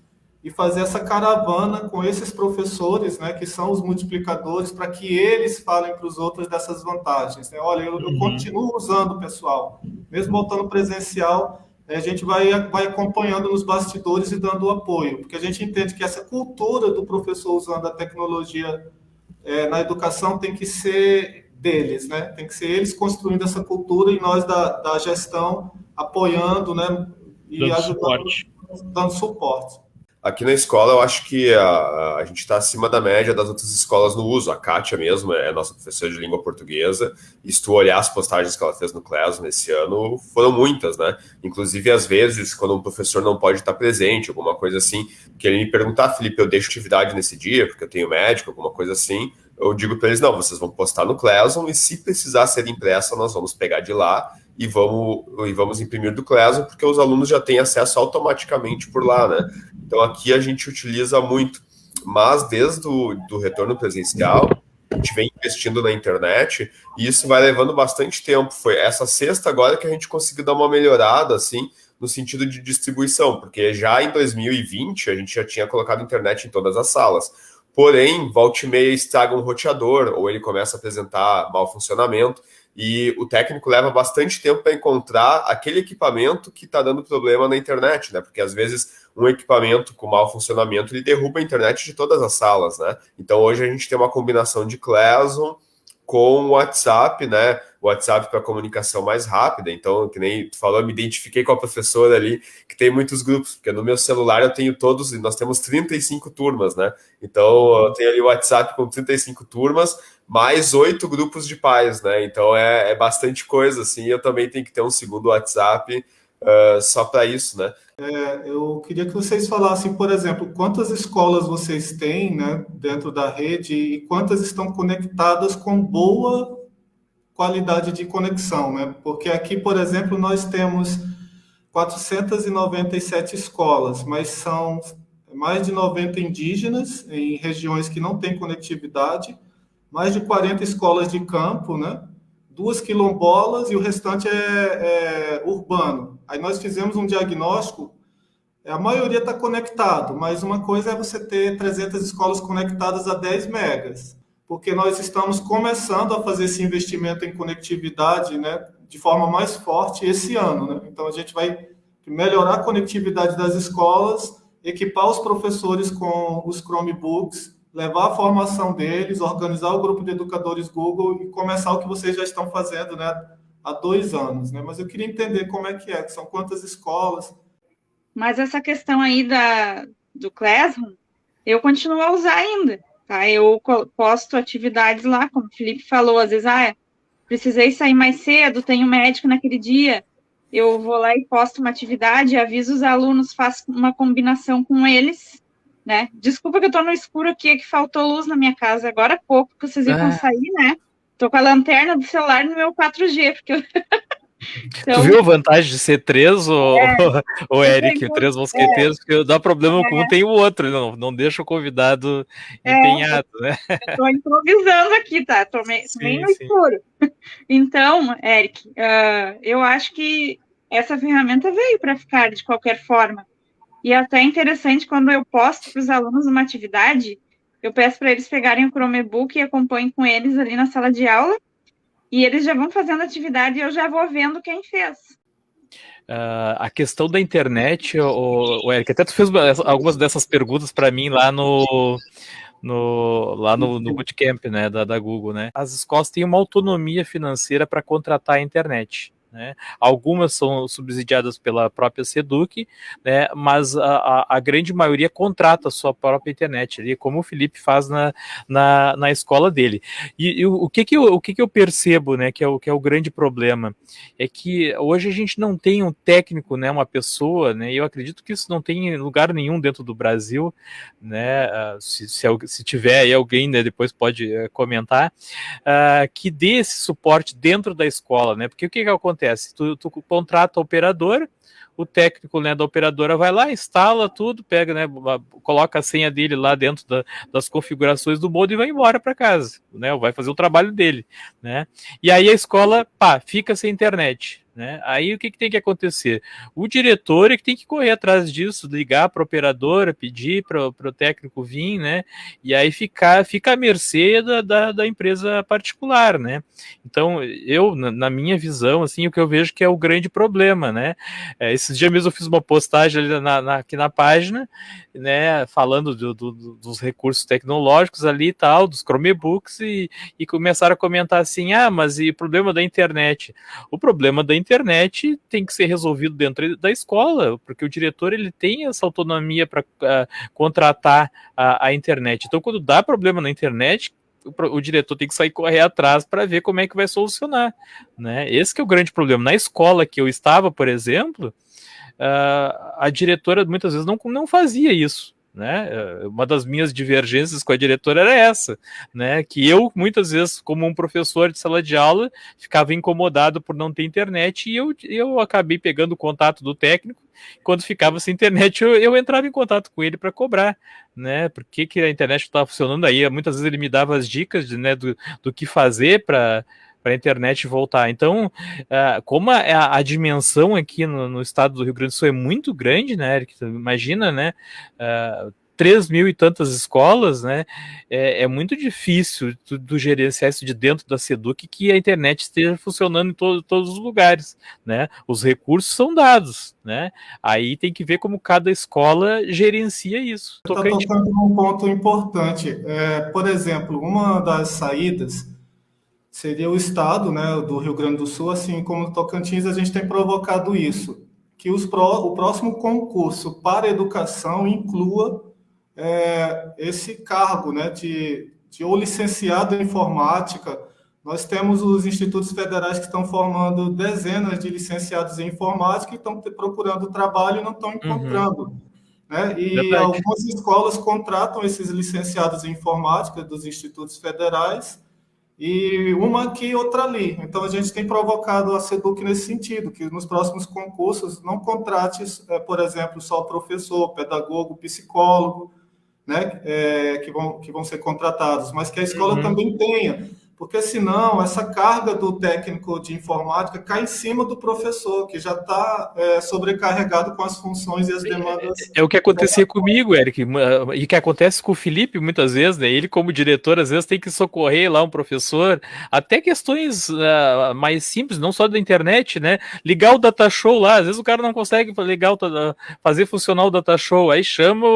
e fazer essa caravana com esses professores, né, que são os multiplicadores, para que eles falem para os outros dessas vantagens, né? Olha, eu continuo usando, pessoal, mesmo voltando presencial, a gente vai acompanhando nos bastidores e dando apoio, porque a gente entende que essa cultura do professor usando a tecnologia na educação tem que ser deles, né? Tem que ser eles construindo essa cultura e nós da gestão apoiando, né? E ajudando, dando suporte. Aqui na escola, eu acho que a gente está acima da média das outras escolas no uso. A Kátia mesmo é nossa professora de língua portuguesa, e se tu olhar as postagens que ela fez no Classroom nesse ano, foram muitas, né? Inclusive, às vezes, quando um professor não pode estar presente, alguma coisa assim, que ele me perguntar, Felipe, eu deixo atividade nesse dia, porque eu tenho médico, alguma coisa assim, eu digo para eles, não, vocês vão postar no Classroom, e se precisar ser impressa, nós vamos pegar de lá e vamos imprimir do Classroom, porque os alunos já têm acesso automaticamente por lá, né? Então, aqui a gente utiliza muito, mas desde o retorno presencial, a gente vem investindo na internet, e isso vai levando bastante tempo. Foi essa sexta agora que a gente conseguiu dar uma melhorada, assim, no sentido de distribuição, porque já em 2020 a gente já tinha colocado internet em todas as salas. porém, volta e meia estraga um roteador, ou ele começa a apresentar mau funcionamento, e o técnico leva bastante tempo para encontrar aquele equipamento que está dando problema na internet, né? Porque às vezes um equipamento com mau funcionamento ele derruba a internet de todas as salas, né? Então hoje a gente tem uma combinação de Classroom com o WhatsApp, né? O WhatsApp para comunicação mais rápida. Então, que nem tu falou, eu me identifiquei com a professora ali, que tem muitos grupos, porque no meu celular eu tenho todos, e nós temos 35 turmas, né? Então, eu tenho ali o WhatsApp com 35 turmas, mais 8 grupos de pais, né? Então, é bastante coisa, assim. Eu também tenho que ter um segundo WhatsApp só para isso, né? Eu queria que vocês falassem, por exemplo, quantas escolas vocês têm, né, dentro da rede e quantas estão conectadas com boa qualidade de conexão, né? Porque aqui, por exemplo, nós temos 497 escolas, mas são mais de 90 indígenas em regiões que não têm conectividade, mais de 40 escolas de campo, né? 2 quilombolas e o restante é urbano. Aí nós fizemos um diagnóstico, a maioria está conectado, mas uma coisa é você ter 300 escolas conectadas a 10 megas, porque nós estamos começando a fazer esse investimento em conectividade, né, de forma mais forte esse ano, né? Então a gente vai melhorar a conectividade das escolas, equipar os professores com os Chromebooks, levar a formação deles, organizar o grupo de educadores Google e começar o que vocês já estão fazendo, né, há 2 anos, né? Mas eu queria entender como é que são quantas escolas. Mas essa questão aí do Classroom, eu continuo a usar ainda, tá? Eu posto atividades lá, como o Felipe falou, às vezes, precisei sair mais cedo, tenho médico naquele dia, eu vou lá e posto uma atividade, aviso os alunos, faço uma combinação com eles, né? Desculpa que eu tô no escuro aqui, é que faltou luz na minha casa agora há pouco, que vocês iam sair, né? Tô com a lanterna do celular no meu 4G, porque eu... Então, tu viu a vantagem de ser 3, ou Eric, 3 mosqueteiros, porque dá problema com um tem o outro, não deixa o convidado empenhado, né? Eu tô improvisando aqui, tá? Tô meio no escuro. Então, Eric, eu acho que essa ferramenta veio para ficar de qualquer forma. E é até interessante quando eu posto para os alunos uma atividade, eu peço para eles pegarem o Chromebook e acompanhem com eles ali na sala de aula, e eles já vão fazendo atividade e eu já vou vendo quem fez. A questão da internet, o Eric, até tu fez algumas dessas perguntas para mim lá no Bootcamp, né, da Google, né? As escolas têm uma autonomia financeira para contratar a internet. Né? Algumas são subsidiadas pela própria SEDUC, né? Mas a grande maioria contrata a sua própria internet, ali, como o Felipe faz na escola dele. E o que eu percebo, né, que é o grande problema, é que hoje a gente não tem um técnico, né, uma pessoa, né, e eu acredito que isso não tem em lugar nenhum dentro do Brasil, né, se tiver aí alguém, né, depois pode comentar, que dê esse suporte dentro da escola, né, porque o que acontece? Tu contrata a operadora, o técnico, né, da operadora vai lá, instala tudo, pega, né, coloca a senha dele lá dentro das configurações do modem e vai embora para casa, né, vai fazer o trabalho dele, né, e aí a escola, fica sem internet, né, aí o que tem que acontecer? O diretor é que tem que correr atrás disso, ligar para a operadora, pedir para o técnico vir, né, e aí fica à mercê da empresa particular, né. Então, eu, na minha visão, assim, o que eu vejo que é o grande problema, né, esses dias mesmo eu fiz uma postagem ali aqui na página, né, falando dos recursos tecnológicos ali e tal, dos Chromebooks, e começaram a comentar assim, mas e o problema da internet? O problema da internet tem que ser resolvido dentro da escola, porque o diretor ele tem essa autonomia para contratar a internet. Então, quando dá problema na internet, o diretor tem que correr atrás para ver como é que vai solucionar, né? Esse que é o grande problema. Na escola que eu estava, por exemplo, a diretora muitas vezes não fazia isso, né? Uma das minhas divergências com a diretora era essa, né? Que eu, muitas vezes, como um professor de sala de aula, ficava incomodado por não ter internet e eu acabei pegando o contato do técnico. Quando ficava sem internet, eu entrava em contato com ele para cobrar, né? Por que a internet não estava funcionando aí? Muitas vezes ele me dava as dicas, né, do que fazer para a internet voltar. Então, como a dimensão aqui no estado do Rio Grande do Sul é muito grande, né, Eric? Imagina, né? 3.000 e tantas escolas, né? É muito difícil tu gerenciar isso de dentro da SEDUC, que a internet esteja funcionando em todos os lugares, né? Os recursos são dados, né? Aí tem que ver como cada escola gerencia isso. Está tocando num ponto importante. Por exemplo, uma das saídas seria o Estado, né, do Rio Grande do Sul, assim como no Tocantins, a gente tem provocado isso, que o próximo concurso para a educação inclua esse cargo, né, de ou licenciado em informática. Nós temos os institutos federais que estão formando dezenas de licenciados em informática e estão procurando trabalho e não estão encontrando. Né? E Verdade. Algumas escolas contratam esses licenciados em informática dos institutos federais, e uma aqui e outra ali. Então, a gente tem provocado a SEDUC nesse sentido, que nos próximos concursos não contrate, por exemplo, só professor, pedagogo, psicólogo, né, que vão ser contratados, mas que a escola também tenha, porque senão essa carga do técnico de informática cai em cima do professor, que já está sobrecarregado com as funções e as demandas. É o que acontecia comigo, Eric, e que acontece com o Felipe muitas vezes, né? Ele, como diretor, às vezes tem que socorrer lá um professor, até questões mais simples, não só da internet, né? Ligar o Datashow lá, às vezes o cara não consegue fazer funcionar o Datashow, aí chama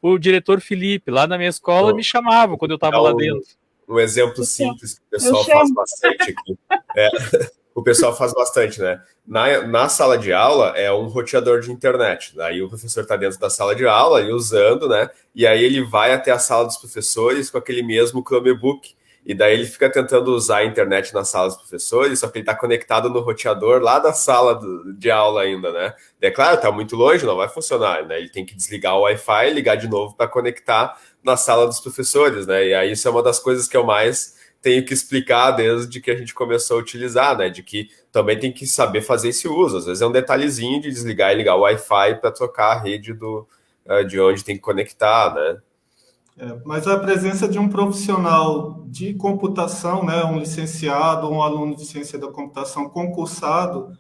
o diretor Felipe, lá na minha escola me chamava quando eu estava lá dentro. Um exemplo simples que o pessoal faz bastante aqui. O pessoal faz bastante, né? Na sala de aula é um roteador de internet. Daí o professor está dentro da sala de aula ali usando, né? E aí ele vai até a sala dos professores com aquele mesmo Chromebook. E daí ele fica tentando usar a internet na sala dos professores, só que ele está conectado no roteador lá da sala de aula ainda, né? É claro, está muito longe, não vai funcionar, né? Ele tem que desligar o Wi-Fi e ligar de novo para conectar na sala dos professores, né? E aí isso é uma das coisas que eu mais tenho que explicar desde que a gente começou a utilizar, né? De que também tem que saber fazer esse uso. Às vezes é um detalhezinho de desligar e ligar o Wi-Fi para trocar a rede de onde tem que conectar, né? Mas a presença de um profissional de computação, né, um licenciado, um aluno de ciência da computação concursado,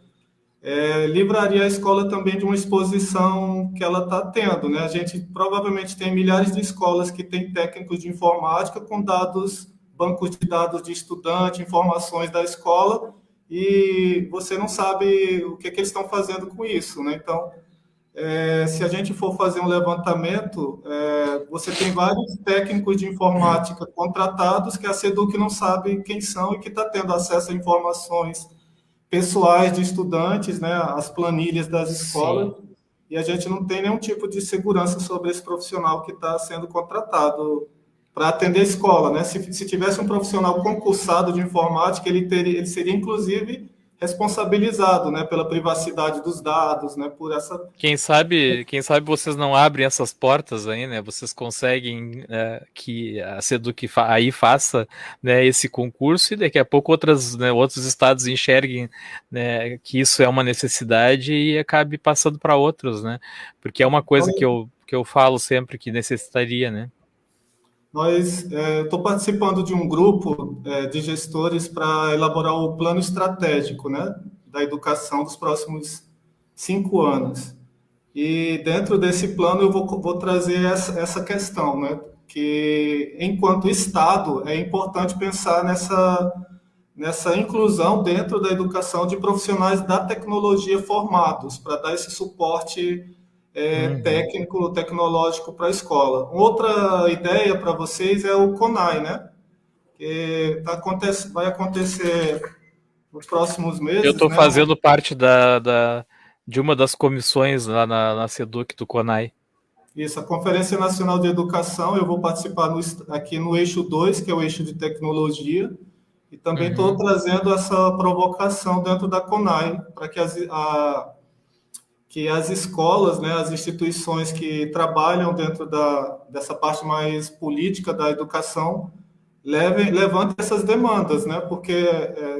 livraria a escola também de uma exposição que ela está tendo, né? A gente provavelmente tem milhares de escolas que têm técnicos de informática com dados, bancos de dados de estudante, informações da escola, e você não sabe o que eles estão fazendo com isso, né? Então, se a gente for fazer um levantamento, você tem vários técnicos de informática contratados que a SEDUC não sabe quem são e que está tendo acesso a informações pessoais de estudantes, né, as planilhas das escolas. Sim. E a gente não tem nenhum tipo de segurança sobre esse profissional que está sendo contratado para atender a escola, né? Se tivesse um profissional concursado de informática, ele seria, inclusive, responsabilizado, né, pela privacidade dos dados, né, por essa... Quem sabe vocês não abrem essas portas aí, né, vocês conseguem que a SEDUC aí faça, né, esse concurso e daqui a pouco outros estados enxerguem, né, que isso é uma necessidade e acabe passando para outros, né, porque é uma coisa que eu falo sempre que necessitaria, né. Estou participando de um grupo de gestores para elaborar o plano estratégico, né, da educação dos próximos 5 anos. E dentro desse plano eu vou trazer essa questão, né, que enquanto Estado é importante pensar nessa inclusão dentro da educação de profissionais da tecnologia formados, para dar esse suporte técnico, tecnológico para a escola. Outra ideia para vocês é o CONAI, né? Que vai acontecer nos próximos meses. Eu estou fazendo parte de uma das comissões lá na SEDUC do CONAI. Isso, a Conferência Nacional de Educação, eu vou participar aqui no eixo 2, que é o eixo de tecnologia, e também estou trazendo essa provocação dentro da CONAI, para que as escolas, né, as instituições que trabalham dentro dessa parte mais política da educação, levantem essas demandas, né, porque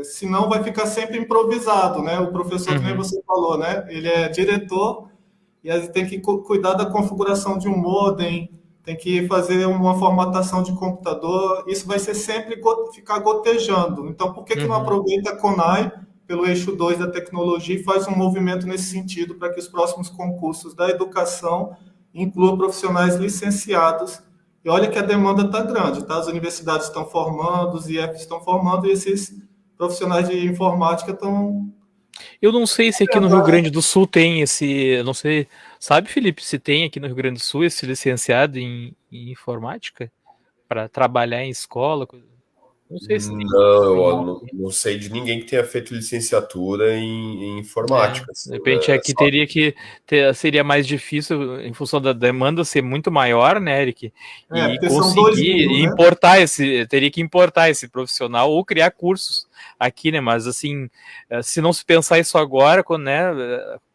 senão vai ficar sempre improvisado, né, o professor, que nem você falou, né, ele é diretor e aí tem que cuidar da configuração de um modem, tem que fazer uma formatação de computador, isso vai ser sempre ficar gotejando. Então, por que não aproveita a CONAI pelo eixo 2 da tecnologia e faz um movimento nesse sentido para que os próximos concursos da educação inclua profissionais licenciados. E olha que a demanda está grande, tá? As universidades estão formando, os IFs estão formando, e esses profissionais de informática estão... Eu não sei se aqui no Rio Grande do Sul tem esse, não sei, sabe, Felipe, se tem aqui no Rio Grande do Sul esse licenciado em informática para trabalhar em escola? Não sei se tem. Não, não sei de ninguém que tenha feito licenciatura em informática. De repente aqui teria que ter, seria mais difícil em função da demanda ser muito maior, né, Eric? E conseguir importar teria que importar esse profissional ou criar cursos aqui, né? Mas assim, se não se pensar isso agora, né,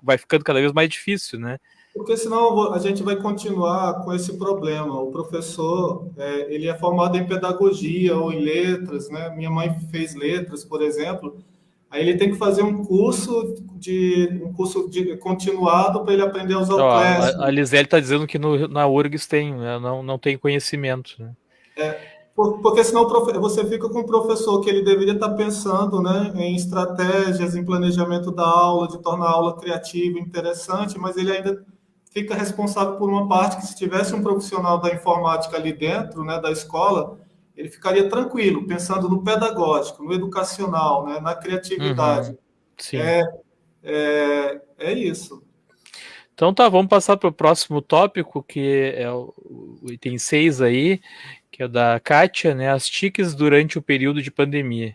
vai ficando cada vez mais difícil, né? Porque senão a gente vai continuar com esse problema. O professor, ele é formado em pedagogia ou em letras, né? Minha mãe fez letras, por exemplo. Aí ele tem que fazer um curso continuado para ele aprender a usar o Classroom. A Lisele está dizendo que na URGS tem, né? Não tem conhecimento. Né? Porque senão você fica com um professor que ele deveria estar pensando, né, em estratégias, em planejamento da aula, de tornar a aula criativa, interessante, mas ele ainda fica responsável por uma parte que, se tivesse um profissional da informática ali dentro, né, da escola, ele ficaria tranquilo, pensando no pedagógico, no educacional, né, na criatividade. Uhum. Sim. É isso. Então tá, vamos passar para o próximo tópico, que é o item 6 aí, que é o da Kátia, né, as TICs durante o período de pandemia.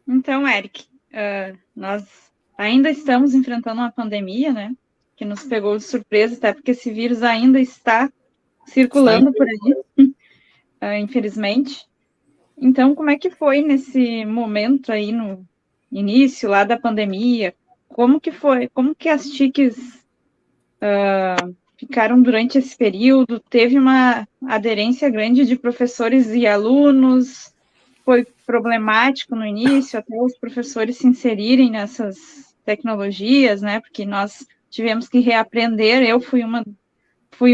Então, Eric, nós ainda estamos enfrentando uma pandemia, né, que nos pegou de surpresa, até porque esse vírus ainda está circulando por aí, infelizmente. Então, como é que foi nesse momento aí, no início lá da pandemia? Como que foi? Como que as TICs ficaram durante esse período? Teve uma aderência grande de professores e alunos? Foi problemático no início, até os professores se inserirem nessas tecnologias, né? Porque nós tivemos que reaprender. Eu fui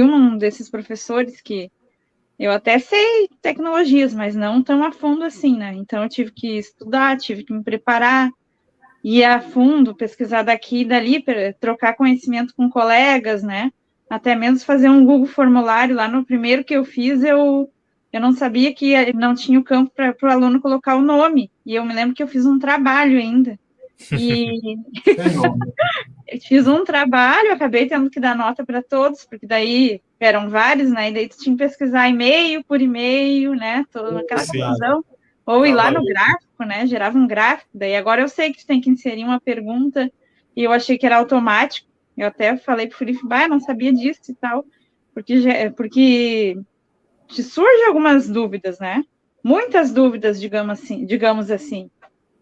um desses professores que eu até sei tecnologias, mas não tão a fundo assim, né? Então eu tive que estudar, tive que me preparar, ir a fundo, pesquisar daqui e dali, trocar conhecimento com colegas, né? Até mesmo fazer um Google formulário. Lá no primeiro que eu fiz, eu não sabia que não tinha o campo para o aluno colocar o nome. E eu me lembro que eu fiz um trabalho ainda. E eu fiz um trabalho, acabei tendo que dar nota para todos, porque daí eram vários, né? E daí tu tinha que pesquisar e-mail por e-mail, né? Toda aquela confusão. Ou ir lá no gráfico, né? Gerava um gráfico. Daí agora eu sei que tu tem que inserir uma pergunta, e eu achei que era automático. Eu até falei pro Felipe, não sabia disso e tal, porque te surgem algumas dúvidas, né? Muitas dúvidas, digamos assim,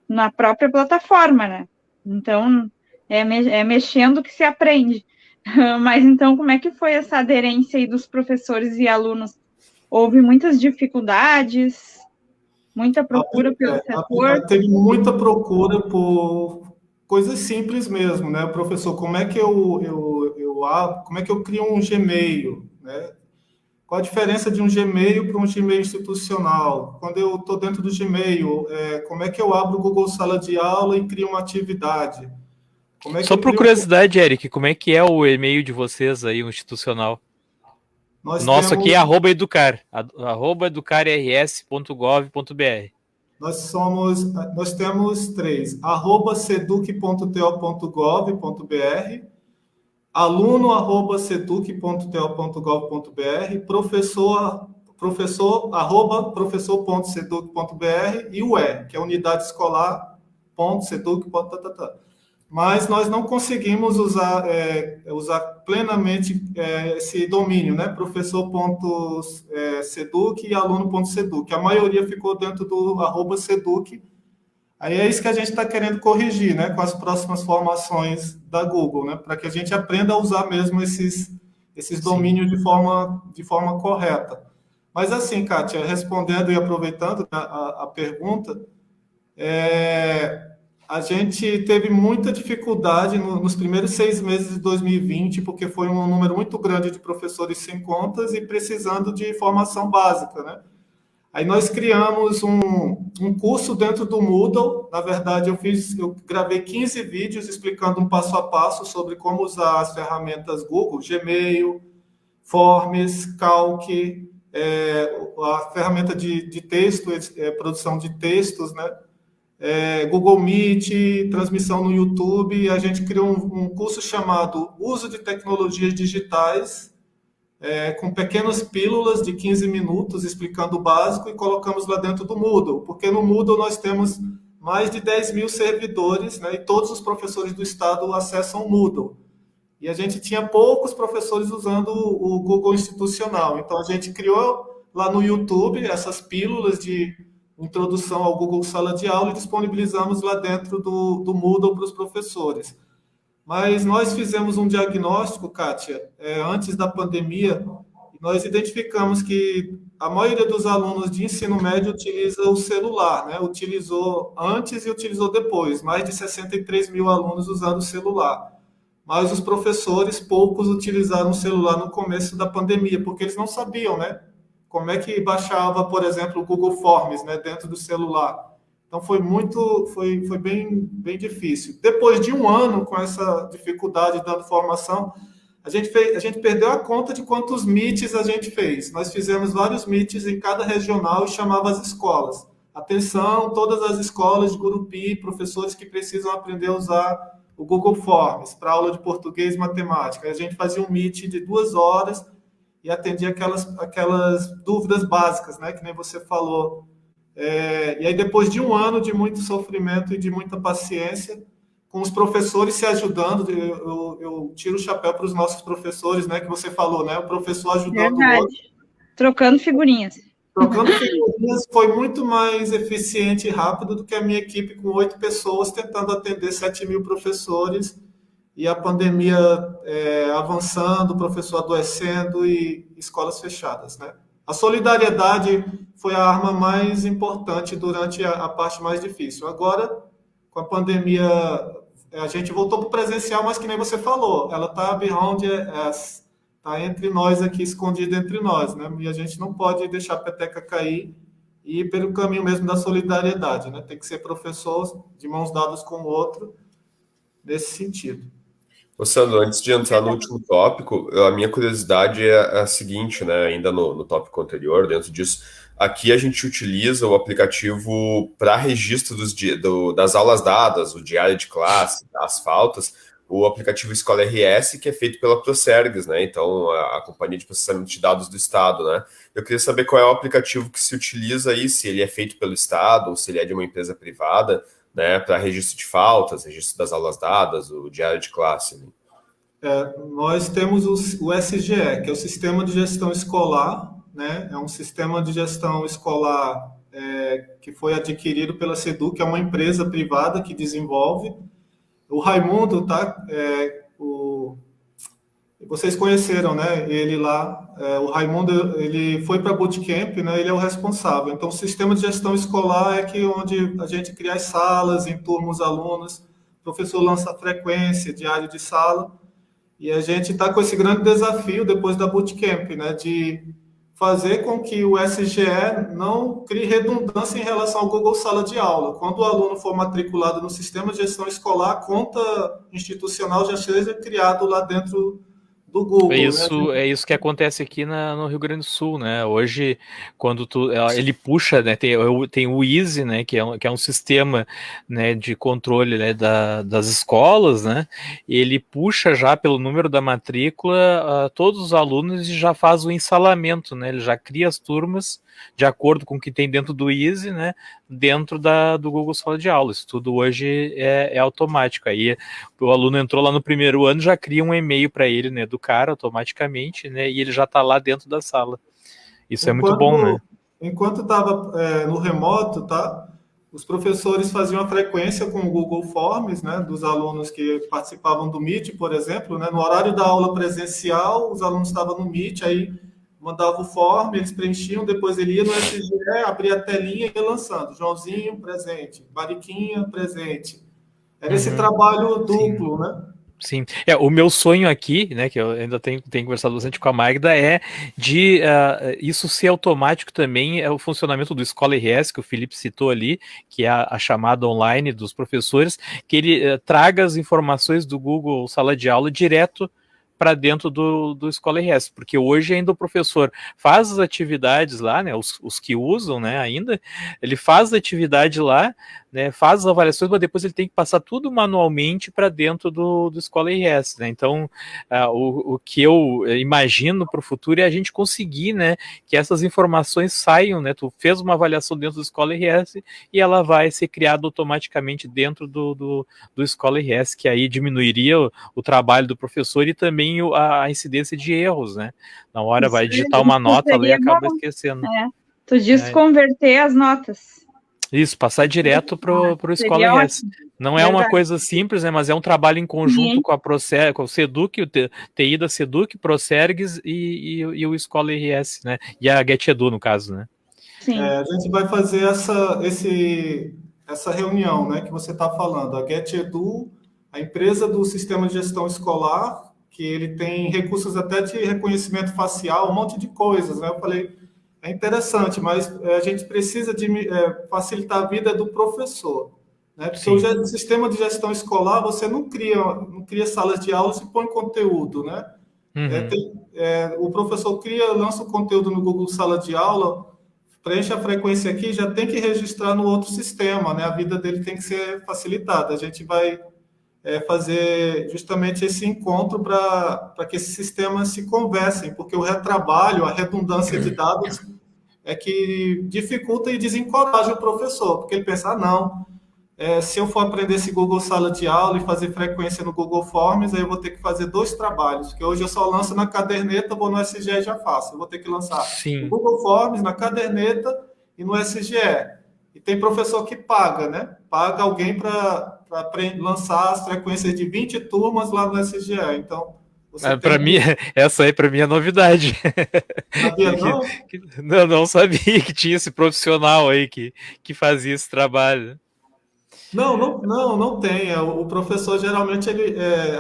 na própria plataforma, né? Então, é mexendo que se aprende. Mas então, como é que foi essa aderência aí dos professores e alunos? Houve muitas dificuldades, muita procura pelo setor? Teve muita procura por coisas simples mesmo, né? Professor, como é que como é que eu crio um Gmail, né? Qual a diferença de um Gmail para um Gmail institucional? Quando eu estou dentro do Gmail, como é que eu abro o Google Sala de Aula e crio uma atividade? Só por curiosidade, Eric, como é que é o e-mail de vocês aí, o institucional? Nosso aqui é @educar, @educarrs.gov.br. Nós temos 3, @seduc.to.gov.br, aluno@seduc.to.gov.br, professor@professor.seduc.br e o que é unidade escolar.seduc.br. Mas nós não conseguimos usar plenamente esse domínio, né? Professor.seduc e aluno.seduc. A maioria ficou dentro do @seduc. Aí é isso que a gente está querendo corrigir, né? Com as próximas formações da Google, né? Para que a gente aprenda a usar mesmo esses domínios de forma correta. Mas assim, Kátia, respondendo e aproveitando a pergunta, a gente teve muita dificuldade nos primeiros 6 meses de 2020, porque foi um número muito grande de professores sem contas e precisando de formação básica, né? Aí nós criamos um curso dentro do Moodle. Na verdade, eu gravei 15 vídeos explicando um passo a passo sobre como usar as ferramentas Google, Gmail, Forms, Calc, a ferramenta de texto, produção de textos, né? Google Meet, transmissão no YouTube. E a gente criou um curso chamado Uso de Tecnologias Digitais, com pequenas pílulas de 15 minutos explicando o básico, e colocamos lá dentro do Moodle, porque no Moodle nós temos mais de 10 mil servidores, né, e todos os professores do estado acessam o Moodle. E a gente tinha poucos professores usando o Google Institucional. Então a gente criou lá no YouTube essas pílulas de introdução ao Google Sala de Aula e disponibilizamos lá dentro do Moodle para os professores. Mas nós fizemos um diagnóstico, Kátia, antes da pandemia, e nós identificamos que a maioria dos alunos de ensino médio utiliza o celular, né? Utilizou antes e utilizou depois, mais de 63 mil alunos usando o celular. Mas os professores, poucos utilizaram o celular no começo da pandemia, porque eles não sabiam, né? Como é que baixava, por exemplo, o Google Forms, né, dentro do celular. Então foi bem difícil. Depois de um ano com essa dificuldade dando formação, a gente perdeu a conta de quantos meets a gente fez. Nós fizemos vários meets em cada regional e chamava as escolas. Atenção, todas as escolas de Gurupi, professores que precisam aprender a usar o Google Forms para aula de português e matemática. A gente fazia um meet de 2 horas e atendia aquelas dúvidas básicas, né, que nem você falou. E aí, depois de um ano de muito sofrimento e de muita paciência, com os professores se ajudando, eu tiro o chapéu para os nossos professores, né, que você falou, né, o professor ajudando o outro. Trocando figurinhas. Trocando figurinhas foi muito mais eficiente e rápido do que a minha equipe com 8 pessoas tentando atender 7 mil professores e a pandemia avançando, o professor adoecendo e escolas fechadas, né? A solidariedade foi a arma mais importante durante a parte mais difícil. Agora, com a pandemia, a gente voltou para o presencial, mas que nem você falou, ela está behind us, está entre nós aqui, escondida entre nós, né? E a gente não pode deixar a peteca cair e ir pelo caminho mesmo da solidariedade, né? Tem que ser professor de mãos dadas com o outro, nesse sentido. Ô, Sandro, antes de entrar no último tópico, a minha curiosidade é a seguinte, né? Ainda no tópico anterior, dentro disso, aqui a gente utiliza o aplicativo para registro das aulas dadas, o diário de classe, as faltas, o aplicativo Escola RS, que é feito pela Procergs, né? Então, a Companhia de Processamento de Dados do Estado, né? Eu queria saber qual é o aplicativo que se utiliza aí, se ele é feito pelo Estado ou se ele é de uma empresa privada, né, para registro de faltas, registro das aulas dadas, o diário de classe. Né? Nós temos o SGE, que é o Sistema de Gestão Escolar, né? É um sistema de gestão escolar que foi adquirido pela SEDUC, que é uma empresa privada que desenvolve. O Raimundo, tá? Vocês conheceram, né? Ele lá, o Raimundo, ele foi para a Bootcamp, né? Ele é o responsável. Então, o sistema de gestão escolar é onde a gente cria as salas, enturma os alunos, o professor lança a frequência, diário de sala, e a gente está com esse grande desafio depois da Bootcamp, né? De fazer com que o SGE não crie redundância em relação ao Google Sala de Aula. Quando o aluno for matriculado no sistema de gestão escolar, a conta institucional já seja criado lá dentro do Google. É isso que acontece aqui no Rio Grande do Sul, né? Hoje, quando ele puxa, né? Tem o Easy, né? Que é um sistema, né, de controle, né, das escolas, né? Ele puxa já pelo número da matrícula todos os alunos e já faz o ensalamento, né? Ele já cria as turmas de acordo com o que tem dentro do Easy, né? Dentro do Google Sala de Aula. Isso tudo hoje é automático. Aí o aluno entrou lá no primeiro ano, já cria um e-mail para ele, né, do cara automaticamente, né, e ele já está lá dentro da sala. Isso é muito bom, né? Enquanto estava no remoto, tá? Os professores faziam a frequência com o Google Forms, né, dos alunos que participavam do Meet, por exemplo, né, no horário da aula presencial, os alunos estavam no Meet, aí mandava o form, eles preenchiam, depois ele ia no SGE, abria a telinha e ia lançando. Joãozinho, presente. Bariquinha, presente. Era esse trabalho duplo, né? Sim, o meu sonho aqui, né, que eu ainda tenho conversado bastante com a Magda, é de isso ser automático também, o funcionamento do Escola RS, que o Felipe citou ali, que é a chamada online dos professores, que ele traga as informações do Google Sala de Aula direto para dentro do Escola RS, porque hoje ainda o professor faz as atividades lá, né, os que usam, né, ainda, ele faz a atividade lá, né, faz as avaliações, mas depois ele tem que passar tudo manualmente para dentro do Escola RS, né, então o que eu imagino para o futuro é a gente conseguir, né, que essas informações saiam, né, tu fez uma avaliação dentro do Escola RS e ela vai ser criada automaticamente dentro do Escola RS, que aí diminuiria o trabalho do professor e também a incidência de erros, né, na hora Isso vai digitar uma nota lá e acaba esquecendo. Tu diz converter as notas. Isso, passar direto para o Escola RS. Não é uma coisa simples, né, mas é um trabalho em conjunto com com o Seduc, o TI da Seduc, Procergs e o Escola RS, né? E a GetEdu, no caso, né? Sim. A gente vai fazer essa reunião, né, que você está falando. A GetEdu, a empresa do sistema de gestão escolar, que ele tem recursos até de reconhecimento facial, um monte de coisas, né? Eu falei, é interessante, mas a gente precisa de facilitar a vida do professor, né? Porque o sistema de gestão escolar, você não cria salas de aulas e põe conteúdo, né? O professor lança o conteúdo no Google Sala de Aula, preenche a frequência aqui, já tem que registrar no outro sistema, né? A vida dele tem que ser facilitada. A gente vai fazer justamente esse encontro para que esses sistemas se conversem, porque o retrabalho, a redundância de dados é que dificulta e desencoraja o professor, porque ele pensa, não, se eu for aprender esse Google Sala de Aula e fazer frequência no Google Forms, aí eu vou ter que fazer 2 trabalhos, porque hoje eu só lanço na caderneta, vou no SGE e já faço. Eu vou ter que lançar no Google Forms, na caderneta e no SGE. E tem professor que paga, né? Paga alguém para lançar as frequências de 20 turmas lá no SGE. Então, para mim, essa aí para mim é novidade. Sabia não? Não sabia que tinha esse profissional aí que fazia esse trabalho. Não tem. O professor, geralmente,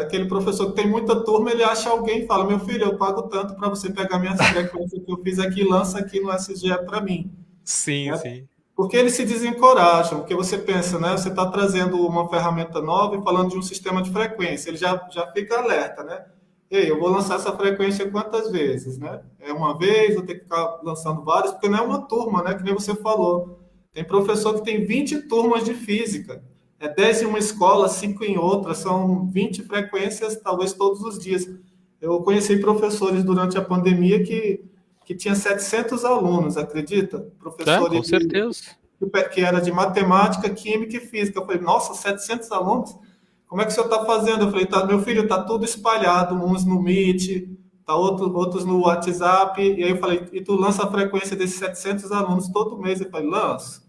aquele professor que tem muita turma, ele acha alguém e fala, meu filho, eu pago tanto para você pegar minhas frequências que eu fiz aqui e lança aqui no SGE para mim. Sim, né? sim. Porque eles se desencorajam, porque você pensa, né? Você está trazendo uma ferramenta nova e falando de um sistema de frequência, ele já fica alerta, né? Ei, eu vou lançar essa frequência quantas vezes, né? É uma vez, vou ter que ficar lançando várias, porque não é uma turma, né? Que nem você falou. Tem professor que tem 20 turmas de física. 10 em uma escola, 5 em outra, são 20 frequências, talvez todos os dias. Eu conheci professores durante a pandemia que tinha 700 alunos, acredita? Professores com certeza. Que era de matemática, química e física. Eu falei, nossa, 700 alunos? Como é que o senhor está fazendo? Eu falei, meu filho, está tudo espalhado, uns no Meet, outros no WhatsApp. E aí eu falei, e tu lança a frequência desses 700 alunos todo mês? Eu falei, lanço.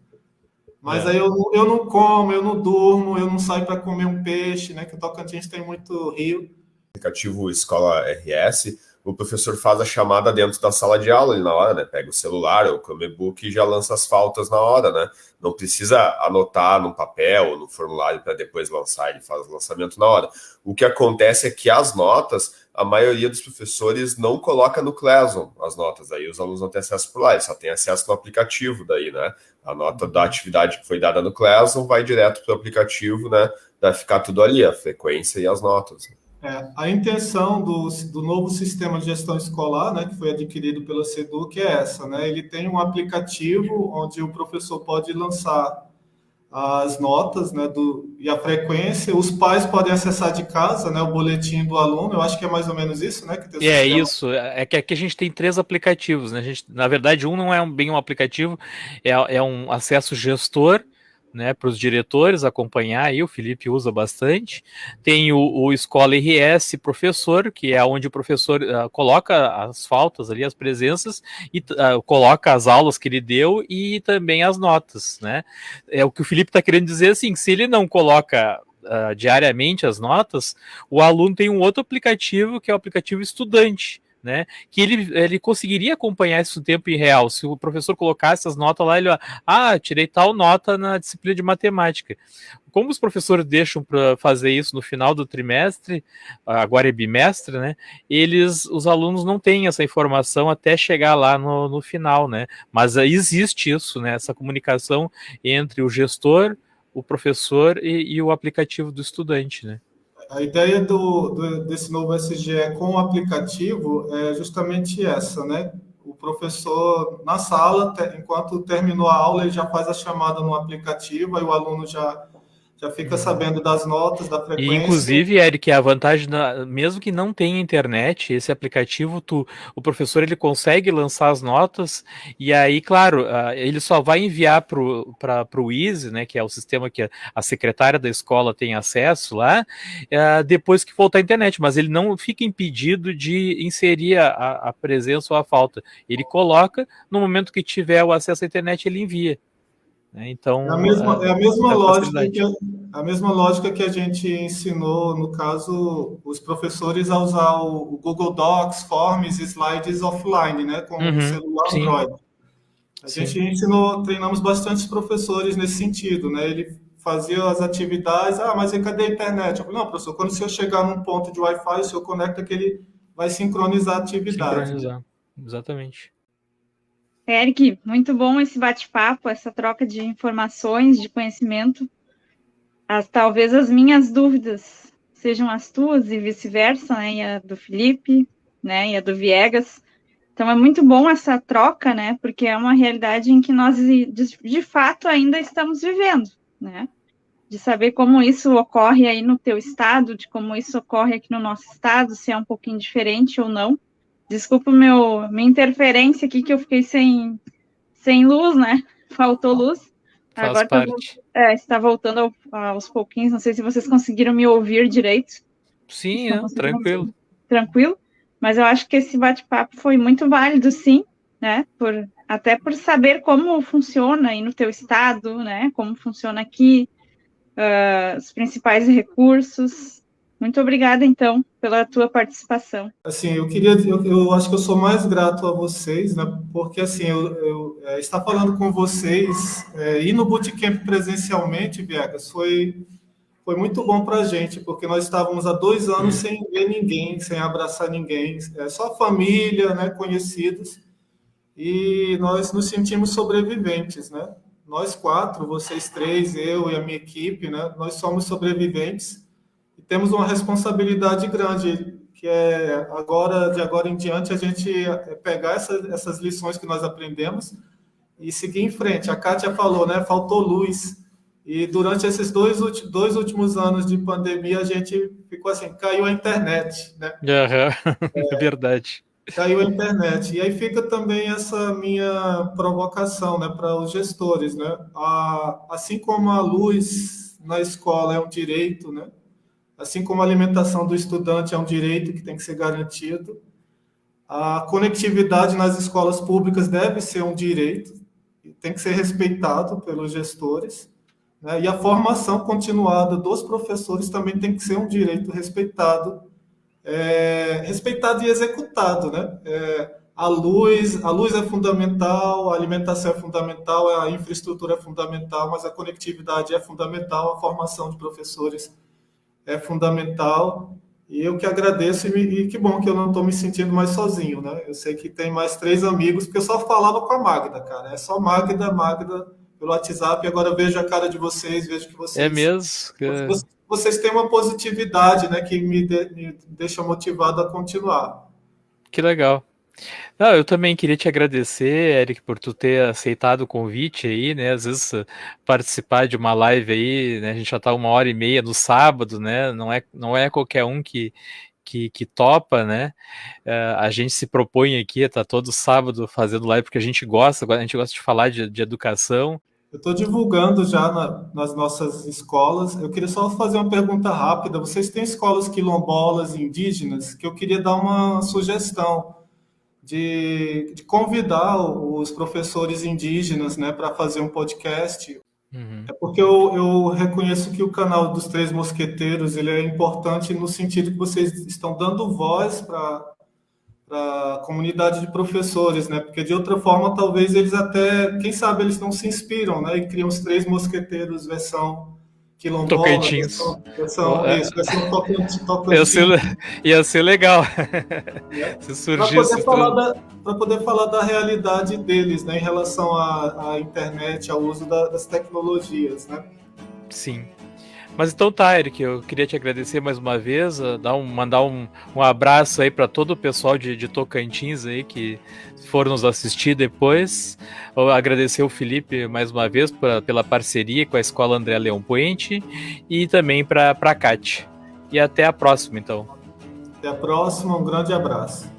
Mas aí eu não como, eu não durmo, eu não saio para comer um peixe, né? Que o Tocantins tem muito rio. Aplicativo Escola RS, o professor faz a chamada dentro da sala de aula ali na hora, né? Pega o celular ou o Chromebook e já lança as faltas na hora, né? Não precisa anotar num papel ou no formulário para depois lançar, ele faz o lançamento na hora. O que acontece é que as notas, a maioria dos professores não coloca no Classroom as notas, aí os alunos não têm acesso por lá, eles só têm acesso no aplicativo daí, né? A nota da atividade que foi dada no Classroom vai direto para o aplicativo, né? Vai ficar tudo ali, a frequência e as notas. A intenção do novo sistema de gestão escolar, né, que foi adquirido pela Seduc, é essa, né? Ele tem um aplicativo onde o professor pode lançar as notas, né, e a frequência. Os pais podem acessar de casa, né, o boletim do aluno. Eu acho que é mais ou menos isso, né? Isso. É que aqui a gente tem 3 aplicativos, né? Na verdade, um não é bem um aplicativo, é um acesso gestor, né, para os diretores acompanhar, aí o Felipe usa bastante. Tem o Escola RS Professor, que é onde o professor coloca as faltas ali, as presenças, e coloca as aulas que ele deu e também as notas, né? É o que o Felipe está querendo dizer, assim, que se ele não coloca diariamente as notas, o aluno tem um outro aplicativo, que é o aplicativo estudante, né, que ele conseguiria acompanhar isso no tempo real. Se o professor colocasse as notas lá, ele tirei tal nota na disciplina de matemática. Como os professores deixam para fazer isso no final do trimestre, agora é bimestre, né? Os alunos não têm essa informação até chegar lá no final, né? Mas existe isso, né? Essa comunicação entre o gestor, o professor e o aplicativo do estudante, né? A ideia desse novo SGE com o aplicativo é justamente essa, né? O professor, na sala, enquanto terminou a aula, ele já faz a chamada no aplicativo, aí o aluno já fica sabendo das notas, da frequência. E, inclusive, Eric, a vantagem, mesmo que não tenha internet, esse aplicativo, o professor ele consegue lançar as notas, e aí, claro, ele só vai enviar para o Easy, né, que é o sistema que a secretária da escola tem acesso lá, depois que voltar a internet, mas ele não fica impedido de inserir a presença ou a falta. Ele coloca, no momento que tiver o acesso à internet, ele envia. Então, é a mesma lógica que a gente ensinou, no caso, os professores a usar o Google Docs, Forms e Slides offline, né, com o celular Android. A gente treinamos bastante professores nesse sentido, né? Ele fazia as atividades, mas e cadê a internet? Eu falei, não, professor, quando o senhor chegar num ponto de Wi-Fi, o senhor conecta que ele vai sincronizar a atividade. Sincronizar, exatamente. Eric, muito bom esse bate-papo, essa troca de informações, de conhecimento. Talvez as minhas dúvidas sejam as tuas e vice-versa, né? E a do Felipe, né? E a do Viegas. Então é muito bom essa troca, né? Porque é uma realidade em que nós, de fato, ainda estamos vivendo, né? De saber como isso ocorre aí no teu estado, de como isso ocorre aqui no nosso estado, se é um pouquinho diferente ou não. Desculpa minha interferência aqui, que eu fiquei sem luz, né? Faltou luz. Faz agora parte. Está voltando aos pouquinhos. Não sei se vocês conseguiram me ouvir direito. Sim, tranquilo. Tranquilo. Mas eu acho que esse bate-papo foi muito válido, sim, né? Até por saber como funciona aí no teu estado, né? Como funciona aqui, os principais recursos. Muito obrigada, então, pela tua participação. Assim, eu acho que eu sou mais grato a vocês, né? Porque, assim, estar falando com vocês e no Bootcamp presencialmente, Viegas, foi muito bom para a gente, porque nós estávamos há 2 anos sem ver ninguém, sem abraçar ninguém, só família, né, conhecidos, e nós nos sentimos sobreviventes, né? Nós 4, vocês 3, eu e a minha equipe, né? Nós somos sobreviventes. Temos uma responsabilidade grande, que é de agora em diante a gente pegar essas lições que nós aprendemos e seguir em frente. A Kátia falou, né? Faltou luz. E durante esses dois últimos anos de pandemia, a gente ficou assim, caiu a internet, né? É verdade. Caiu a internet. E aí fica também essa minha provocação, né, para os gestores, né? Assim como a luz na escola é um direito, né? Assim como a alimentação do estudante é um direito que tem que ser garantido, a conectividade nas escolas públicas deve ser um direito, tem que ser respeitado pelos gestores, né? E a formação continuada dos professores também tem que ser um direito respeitado, respeitado e executado, né? A luz é fundamental, a alimentação é fundamental, a infraestrutura é fundamental, mas a conectividade é fundamental, a formação de professores é fundamental, e eu que agradeço, e que bom que eu não estou me sentindo mais sozinho, né? Eu sei que tem mais 3 amigos, porque eu só falava com a Magda, cara, é só Magda pelo WhatsApp, e agora eu vejo a cara de vocês, vejo que vocês... É mesmo? Vocês têm uma positividade, né, que me deixa motivado a continuar. Que legal. Não, eu também queria te agradecer, Eric, por tu ter aceitado o convite aí, né? Às vezes participar de uma live aí, né? A gente já tá 1h30 no sábado, né? Não é qualquer um que topa, né? A gente se propõe aqui a estar todo sábado fazendo live porque a gente gosta de falar de educação. Eu estou divulgando já nas nossas escolas. Eu queria só fazer uma pergunta rápida. Vocês têm escolas quilombolas indígenas? Que eu queria dar uma sugestão de convidar os professores indígenas, né, para fazer um podcast. É porque eu reconheço que o canal dos Três Mosqueteiros ele é importante no sentido que vocês estão dando voz para a comunidade de professores, né? Porque de outra forma, talvez eles até, quem sabe, eles não se inspiram, né? E criam os Três Mosqueteiros versão quilombola, Tocantins. versão Tocantins. Ia ser legal. Se surgisse para poder falar da realidade deles, né? Em relação à internet, ao uso das tecnologias, né? Sim. Mas então tá, Eric, eu queria te agradecer mais uma vez, mandar um abraço aí para todo o pessoal de Tocantins aí que foram nos assistir depois. Eu agradecer o Felipe mais uma vez pela parceria com a Escola André Leão Puente e também para a Kátia. E até a próxima, então. Até a próxima, um grande abraço.